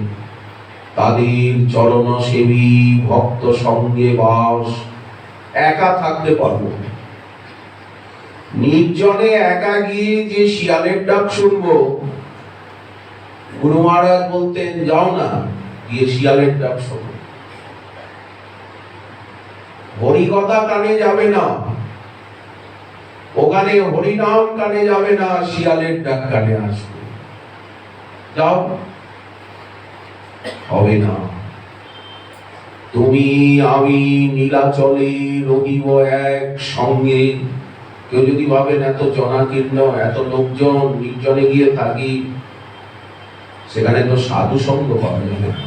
তাদের চরণ সেবী ভক্ত সঙ্গে বাস। একা থাকতে পারবো, নির্জনে একা গিয়ে যে শিয়ালের ডাক শুনবো। গুরু মহারাজ বলতেন, যাও না, গিয়ে শিয়ালের ডাক শোনো। হরি কথা কানে যাবে না, ওখানে হরিনাম কানে যাবে না, শিয়ালের ডাক কানে আসবে। যাও, হবে না। তুমি আমি নীলাচলে রহিব এক সঙ্গে। কেউ যদি ভাবেন এত জনাকীর্ণ, এত লোকজন, নির্জনে গিয়ে থাকি, সেখানে তো সাধু সঙ্গ পাওয়া যাবে না,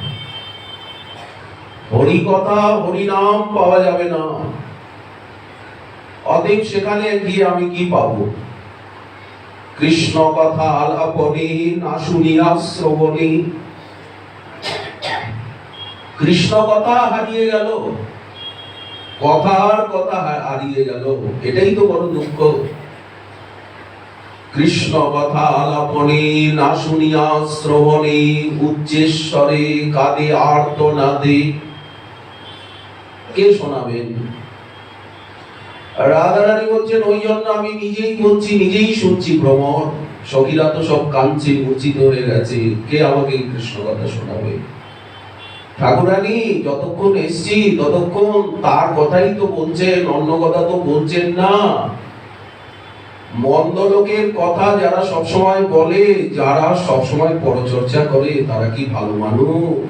হরি কথা হরিনাম পাওয়া যাবে না। অতএব সেখানে গিয়ে আমি কি পাবো? কৃষ্ণ কথা আলাপনে না শুনিয়া শ্রবণে। কৃষ্ণ কথা হারিয়ে গেল, কথার কথা হারিয়ে গেল, এটাই তো বড় দুঃখ। কৃষ্ণ কথা আলাপনে না শুনিয়া শ্রবণে, উচ্চেশ্বরে কাঁদে আর্তনাদে। কে শোনাবেন? রাধারানী বলছেন, ওই জন্য আমি নিজেই বলছি, নিজেই শুনছি ভ্রমর। সখীরা তো সব কাঁদছে, মূর্ছিত হয়ে গেছে, কে আমাকে কৃষ্ণ কথা শোনাবে? ঠাকুরানী যতক্ষণ এসছি ততক্ষণ তার কথাই তো বলছেন, অন্য কথা তো বলছেন না। মন্দ লোকের কথা যারা সবসময় বলে, যারা সবসময় পরচর্চা করে, তারা কি ভালো মানুষ?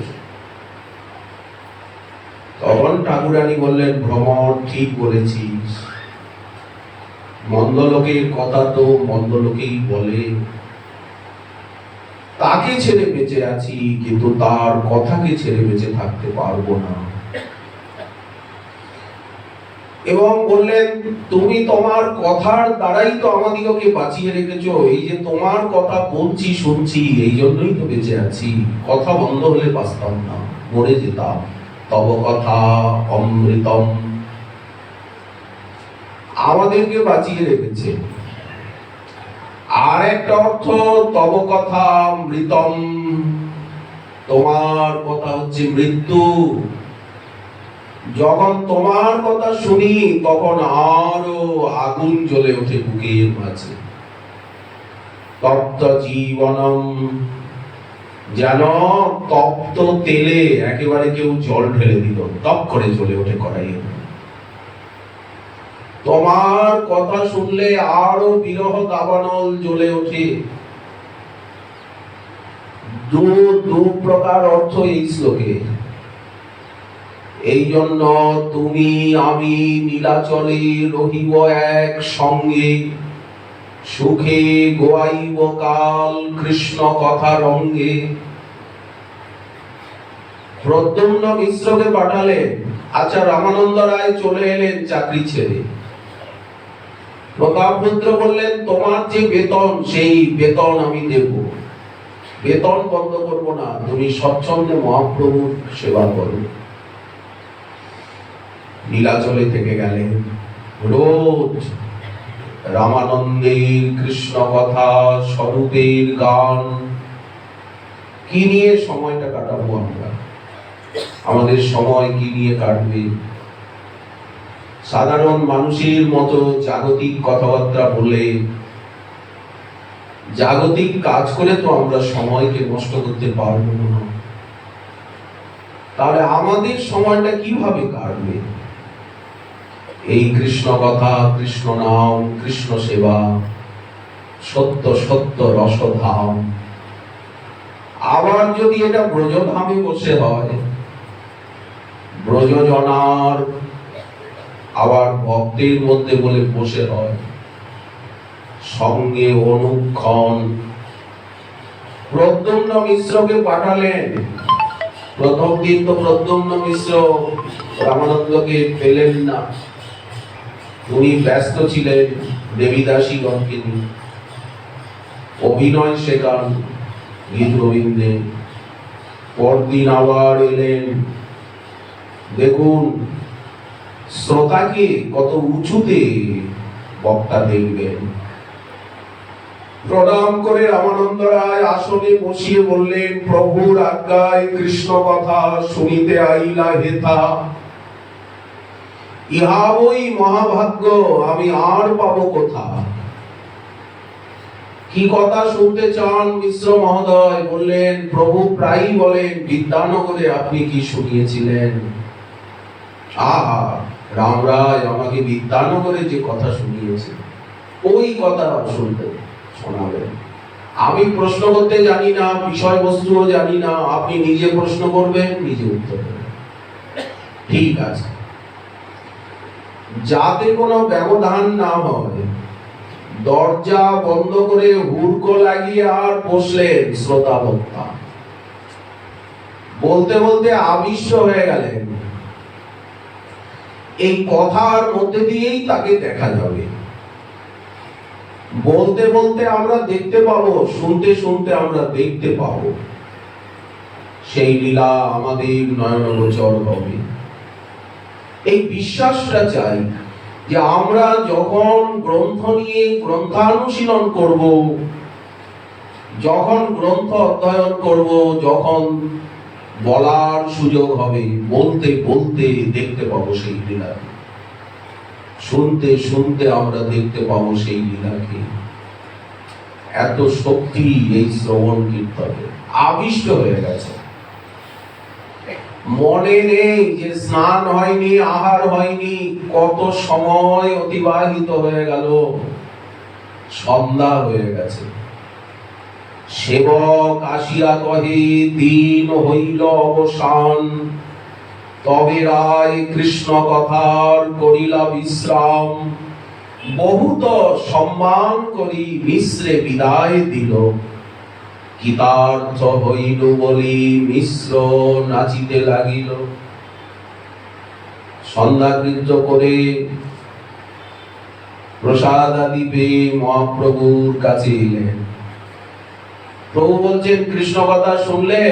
তখন ঠাকুরানী বললেন, ভ্রমর ঠিক বলেছিস, মন্দ লোকের কথা তো মন্দ লোকেই বলে, তাকে ছেড়ে বেঁচে আছি, কিন্তু তার কথাকে ছেড়ে বেঁচে থাকতে পারবো না। এবং বললেন, তুমি তোমার কথার দ্বারাই তো আমাদিগকে বাঁচিয়ে রেখেছো। এই যে তোমার কথা বলছি, শুনছি, এই জন্যই তো বেঁচে আছি। কথা বন্ধ হলে বাঁচতাম না, মরে যেতাম। তব কথা অমৃতম, আমাদেরকে বাঁচিয়ে রেখেছে। আর একটা অর্থ, তব কথা মৃতম, তোমার কথা হচ্ছে মৃত্যু। যখন তোমার কথা শুনি, তখন আরো আগুন জ্বলে ওঠে বুকের মাঝে। তপ্ত জীবনম, যেন তপ্ত তেলে একেবারে কেউ জল ঢেলে দিল, তপ করে জ্বলে ওঠে কড়াইয়ে। তোমার কথা শুনলে আরো বিরহ দাবানল জ্বলে ওঠে। দু প্রকার অর্থ এই শ্লোকে। এই জন্য তুমি আমি নীলাচলে রহিব এক সঙ্গে, সুখে গোয়াইব কাল কৃষ্ণ কথা রঙ্গে। প্রদ্যুম্ন মিশ্রকে পাঠালেন। আচ্ছা, রামানন্দ রায় চলে এলেন চাকরি ছেড়ে। প্রতাপরুদ্র বললেন, তোমার যে বেতন, সেই বেতন আমি দেব, বেতন বন্ধ করব না, তুমি স্বচ্ছন্দে মহাপ্রভুর সেবা করো। নীলাচলে থেকে গেলেন। রোজ রামানন্দের কৃষ্ণ কথা, স্বরূপের গান, কি নিয়ে সময়টা কাটাবো আমরা? আমাদের সময় কি নিয়ে কাটবে? সাধারণ মানুষের মতো জাগতিক কথাবার্তা বলে, জাগতিক কাজ করে তো আমরা সময়কে নষ্ট করতে পারবো না। তাহলে আমাদের সময়টা কিভাবে কাটবে? এই কৃষ্ণ কথা, কৃষ্ণ নাম, কৃষ্ণ সেবা, সত্য সত্য রসধাম। আবার যদি এটা ব্রজধামে বসে হয়, ব্রজজনার আবার ভক্তের মধ্যে বলে বসে হয়, সঙ্গে অনুক্ষণ। প্রদ্যুম্ন মিশ্রকে পাঠালেন। প্রথম দিন তো প্রদ্যুম্ন মিশ্র রামানন্দকে পেলেন না, উনি ব্যস্ত ছিলেন দেবীদাসীগণকে নিয়ে। অভিনয় শেখান গীত গোবিন্দে। পরদিন আবার এলেন। দেখুন শ্রোতাকে কত উঁচুতে বক্তা দেখবেন। প্রণাম করে রামানন্দ রায় আসনে বসিয়ে বললেন, প্রভুর আজ্ঞায় কৃষ্ণ কথা শুনিতে আইলা হেথা। ইহা ওই মহাভাগ্য, আমি আর পাবো কোথা? কি কথা শুনতে চান মিশ্র মহোদয়? বললেন, প্রভু প্রায়ই বলেন, বিদ্যানগরে আপনি কি শুনিয়েছিলেন? আহা, রামরায় আমাকে বিদ্যানগরে যে কথা শুনিয়েছে, ওই কথা শুনতে শোনাবেন। আমি প্রশ্ন করতে জানি না, বিষয়বস্তুও জানি না, আপনি নিজে প্রশ্ন করবেন, নিজে উত্তর দেবেন। ঠিক আছে, যাতে কোনো ব্যবধান না হয়, দরজা বন্ধ করে হুড়কো লাগিয়ে আর বসলেন শ্রোতা বক্তা। বলতে বলতে আবিষ্ট হয়ে গেলেন। এই কথার মধ্যে দিয়েই তাকে দেখা যাবে। বলতে বলতে আমরা দেখতে পাবো, শুনতে শুনতে আমরা দেখতে পাবো। সেই লীলা আমাদের নয়নগোচর হবে। এই বিশ্বাসটা চাই যে আমরা যখন গ্রন্থ নিয়ে গ্রন্থানুশীলন করব, যখন গ্রন্থ অধ্যয়ন করব, যখন বলার সুযোগ হবে, বলতে বলতে দেখতে পাবো সেই লীলাকে, শুনতে শুনতে আমরা দেখতে পাবো সেই লীলাকে। এত শক্তি এই শ্রবণ কীর্তনে। আবিষ্ট হয়ে গেছে, মনে নেই যে স্নান হয়নি, আহার হয়নি, কত সময় অতিবাহিত হয়ে গেল, সন্ধ্যা হয়ে গেছে। সেবক আসিয়া কহে, দিন হইল অবসান, তবে রায় কৃষ্ণ কথার করিলা বিশ্রাম। বহুত সম্মান করি মিশ্রে বিদায় দিল, কৃতার্থ হইল বলি মিশ্র নাচিতে লাগিল। সন্ধ্যাকৃত্য করে প্রসাদ আদি পেয়ে মহাপ্রভুর কাছে এলেন। প্রভু বলছেন, কৃষ্ণ কথা শুনলে?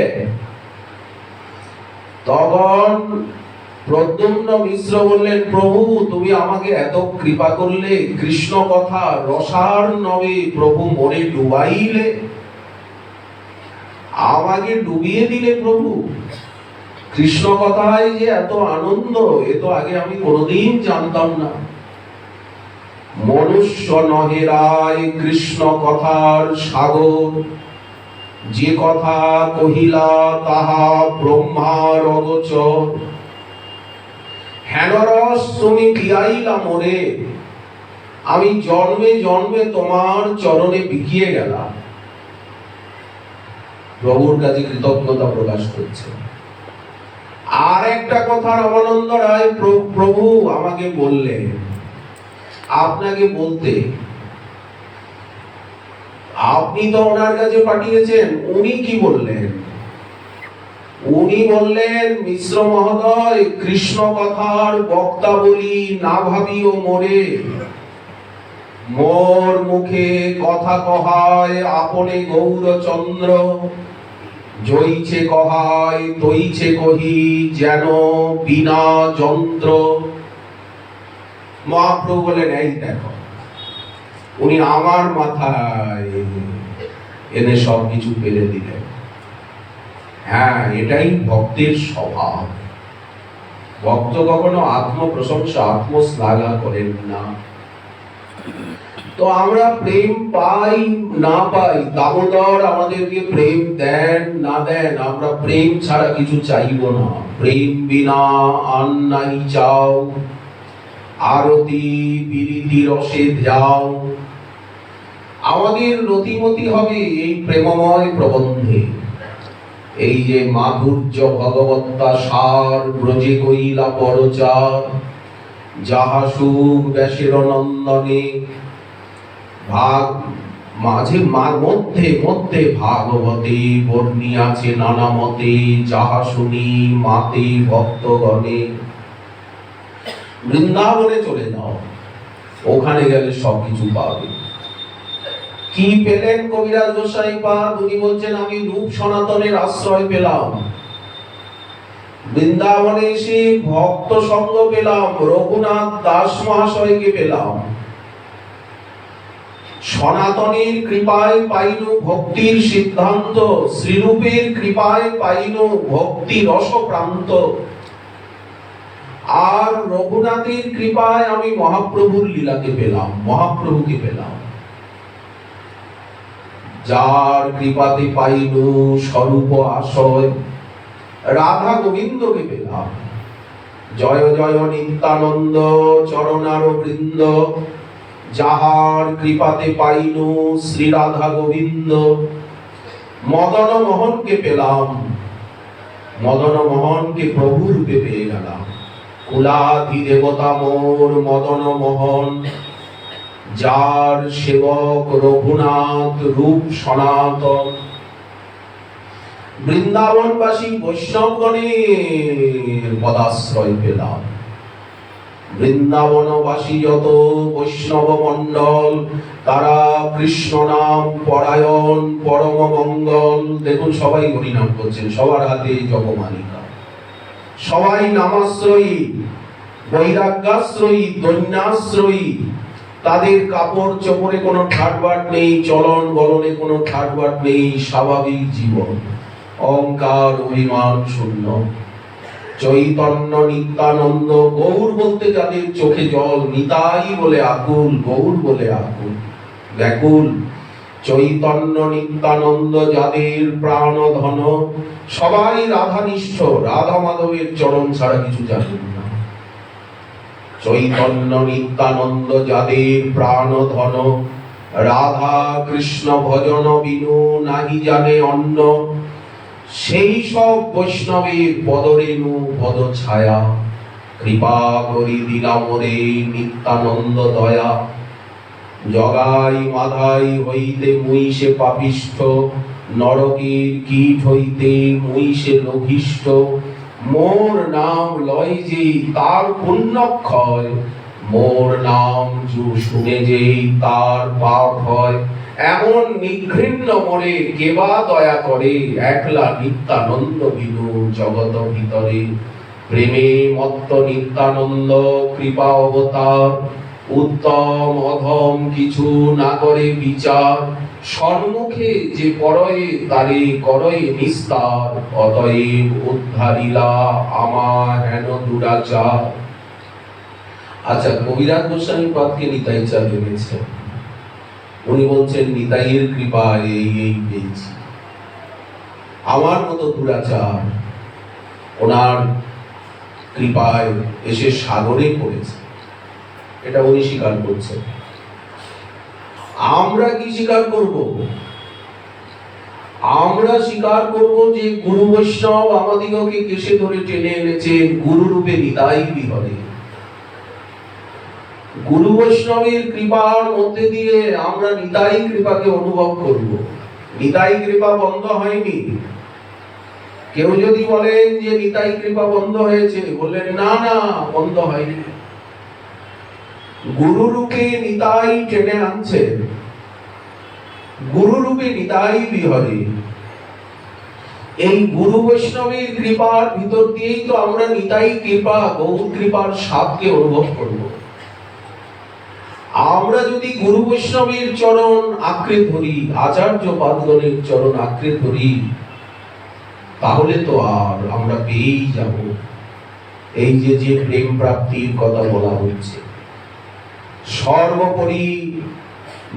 তখন প্রদ্যুম্ন মিশ্র বললেন, প্রভু তুমি আমাকে এত কৃপা করলে, কৃষ্ণ কথা রসার নবে প্রভু মনে ডুবাইলে, আমাকে ডুবিয়ে দিলে প্রভু। কৃষ্ণ কথায় যে এত আনন্দ, এ তো আগে আমি কোনোদিন জানতাম না। মনুষ্য নহে রায় কৃষ্ণ কথার সাগর, যে কথা কহিলা তাহা ব্রহ্মার অগোচর। হেনরস তুমি পিয়াইলা মোরে, আমি জন্মে জন্মে তোমার চরণে বিকিয়ে গেলাম। প্রভুর কাছে কৃতজ্ঞতা প্রকাশ করছে। আর একটা কথা রামানন্দ রায় প্রভু আমাকে বললেন, আপনাকে বলতে, আপনি তো ওনার কাছে পাঠিয়েছেন, উনি কি বললেন? উনি বললেন, মিশ্র মহোদয়, কৃষ্ণ কথার বক্তা বলি না ভাবিও মোরে, মোর মুখে কথা কহায় আপনে গৌরচন্দ্র, জইছে কহায় তৈছে কহি যেন বিনা যন্ত্র। মহাপ্রভু বলেন, এই দেখো, উনি আমার মাথায় এনে সবকিছু ফেলে দিলেন। হ্যাঁ, এটাই ভক্তের স্বভাব। ভক্ত কখনো আত্মপ্রশংসা, আত্মশ্লাঘা করেন না। তো আমরা প্রেম পাই না পাই, দামোদর আমাদেরকে প্রেম দেন না দেন, আমরা প্রেম ছাড়া কিছু চাইব না। প্রেম বিনা আর নাই চাও, আরতি বিরিতি রসে ধ্যাও। আমাদের রতিমতি হবে এই প্রেমময় প্রবন্ধে। এই যে মাধুর্য ভগবত্তা সার ব্রজে কইলা পরচার, যাহা সুখ ব্যাসের নন্দনে, ভাগ মাঝে মধ্যে মধ্যে ভাগবতে বর্ণিয়াছে নানা মতে, যাহা শুনি মাতে ভক্তগণে। বৃন্দাবনে চলে যাও, ওখানে গেলে সবকিছু পাবে। কি পেলেন কবিরাজ গোসাই পাদ? উনি বলছেন, আমি রূপ সনাতনের আশ্রয় পেলাম, বৃন্দাবনে এসে ভক্ত সঙ্গ পেলাম, রঘুনাথ দাস মহাশয়কে পেলাম, সনাতনের কৃপায় পাইনু ভক্তির সিদ্ধান্ত, শ্রীরূপের কৃপায় পাইনু ভক্তি রসপ্রান্ত, আর রঘুনাথের কৃপায় আমি মহাপ্রভুর লীলাকে পেলাম, মহাপ্রভুকে পেলাম। যার কৃপাতে পাইনু স্বরূপ আশয়, রাধা গোবিন্দকে পেলাম। জয় জয় নিত্যানন্দ চরণার বৃন্দ, যাহার কৃপাতে পাইনু শ্রী রাধা গোবিন্দ, মদন মোহনকে পেলাম, মদন মোহনকে প্রভু রূপে পেয়ে গেলাম। কুলাধি দেবতা মোর মদন মোহন, যার সেবক রঘুনাথ রূপ সনাতন। বৃন্দাবনবাসী বৈষ্ণবগণের পদাশ্রয় পেলাম। বৃন্দাবনবাসী যত বৈষ্ণব মণ্ডল, তারা কৃষ্ণ নাম পরায়ণ, পরম মঙ্গল। দেখুন সবাই হরিনাম করছেন, সবার হাতে জপমালিকা, সবাই নামাশ্রয়ী, বৈরাগ্যাশ্রয়ী, দৈন্যাশ্রয়ী। তাদের কাপড় চোপড়ে কোনো ঠাটবাট নেই, চলন বলনে কোনো ঠাটবাট নেই, স্বাভাবিক জীবন, অহংকার অভিমান শূন্য। চৈতন্য নিত্যানন্দ, গৌর বলতে যাদের চোখে জল, নিতাই বলে আকুল, গৌর বলে আকুল ব্যাকুল। চৈতন্য নিত্যানন্দ যাদের প্রাণ ধন, সবাই রাধানিষ্ঠ, রাধা মাধবের চরণ ছাড়া কিছু জানেন না। চৈতন্য নিত্যানন্দ যাদের প্রাণ ধন, রাধা কৃষ্ণ ভজন বিনু নাহি জানে অন্য। সেই সব বৈষ্ণবের পদরেণু পদ ছায়া, কৃপা করি দিলাম রে নিত্যানন্দ দয়া। জগাই মাধাই হইতে মুই সে পাপিষ্ঠ, নরকের কীট হইতে মুই সে লঘিষ্ঠ। মোর নাম লয় যে তার পুণ্যক্ষয়, মোর নাম শুনে যে তার পাপ হয়। এমন নিঘৃণ্য মরে কেবা দয়া করে, একলা নিত্যানন্দ বিনু জগত ভিতরে। প্রেমে মত্ত নিত্যানন্দ কৃপা অবতার, উত্তম অধম কিছু না করে বিচার। সম্মুখে যে পরয়ে তারে করয়ে নিস্তার, অতএব উদ্ধারিলা আমার হেন দুরাচার। আচ্ছা, কবিরাজ গোস্বামী পাদকে নিতাই চা ভেবেছে। উনি বলছেন নিতাইয়ের কৃপা এই এই পেয়েছি, আমার মতো দুরাচার ওনার কৃপায় এসে সাগরে পড়েছে, এটা উনি স্বীকার করছেন। আমরা কি স্বীকার করব? আমরা স্বীকার করব যে গুরু বৈষ্ণব আমাদিগকে কেশে ধরে টেনে এনেছে গুরু রূপে নিতাই বিহরে। গুরু বৈষ্ণবের কৃপার মধ্যে দিয়ে আমরা নিতাই কৃপাকে অনুভব করব। নিতাই কৃপা বন্ধ হয়নি। কেউ যদি বলেন যে নিতাই কৃপা বন্ধ হয়েছে, বললেন না না, বন্ধ হয়নি। গুরু রূপে নিতাই টেনে আনছে, গুরু রূপে নিতাই বিহরে। এই গুরু বৈষ্ণবের কৃপার ভিতর দিয়েই তো আমরা নিতাই কৃপা, গৌর কৃপার স্বাদকে অনুভব করব। আমরা যদি গুরু বৈষ্ণবের চরণ আঁকড়ে ধরি, আচার্য পাদগণের চরণ আঁকড়ে ধরি, তাহলে তো আর আমরা পেয়েই যাব এই যে যে প্রেম প্রাপ্তির কথা বলা হচ্ছে। সর্বোপরি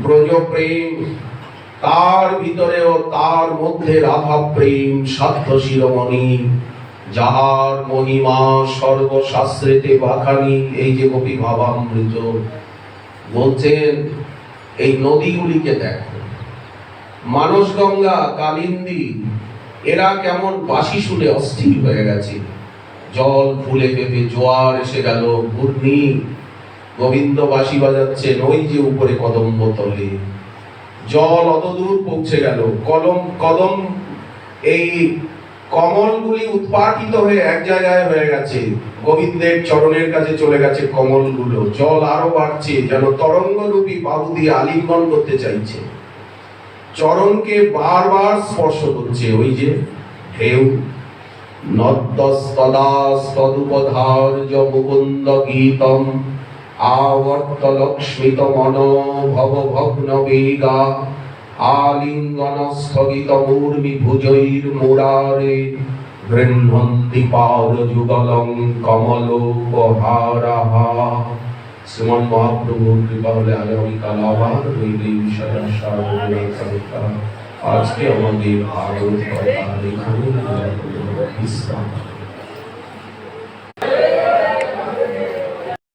ব্রজ প্রেম, তার ভিতরেও তার মধ্যে রাধা প্রেম সাধ্য শিরোমণি, যাহার মহিমা সর্বশাস্ত্রেতে বাখানি। এই যে গোপী ভাবামৃত বলছেন, এই নদীগুলিকে দেখো, মানসগঙ্গা, কালিন্দী, এরা কেমন বাঁশি শুনে অস্থির হয়ে গেছে। জল ফুলে পেপে জোয়ার এসে গেল, ঘূর্ণি, গোবিন্দ বাঁশি বাজাচ্ছেন ওই যে উপরে কদম্ব তলে। জল অতদূর পৌঁছে গেল, কদম এই কমলগুলি উৎপাটিত হয়ে এক জায়গায় হয়ে গেছে, গোবিন্দের চরণের কাছে চলে গেছে কমলগুলো। জল আরো বাড়ছে, যেন তরঙ্গরূপী বাহু দিয়ে আলিঙ্গন করতে চাইছে, চরণকে বারবার স্পর্শ করছে। ওই যে ঢেউ, নদ্যস্তদাস্তদুপধার্য মুকুন্দ গীতম, আবর্ত লক্ষ্মিত মনো ভব ভগ্ন বেগা, আলিঙ্গন স্থগিত মূর্মি ভুজৈর মুরারে, গৃহন্তি পাদ যুগলং কমলোপহারাহা। শ্রীমন মহাপ্রভুর কৃপা হলে আগামীকাল আবার রইলে বিষয় সারা। আজকে আমাদের ভাগবত কথা এখানে বিশ্রাম।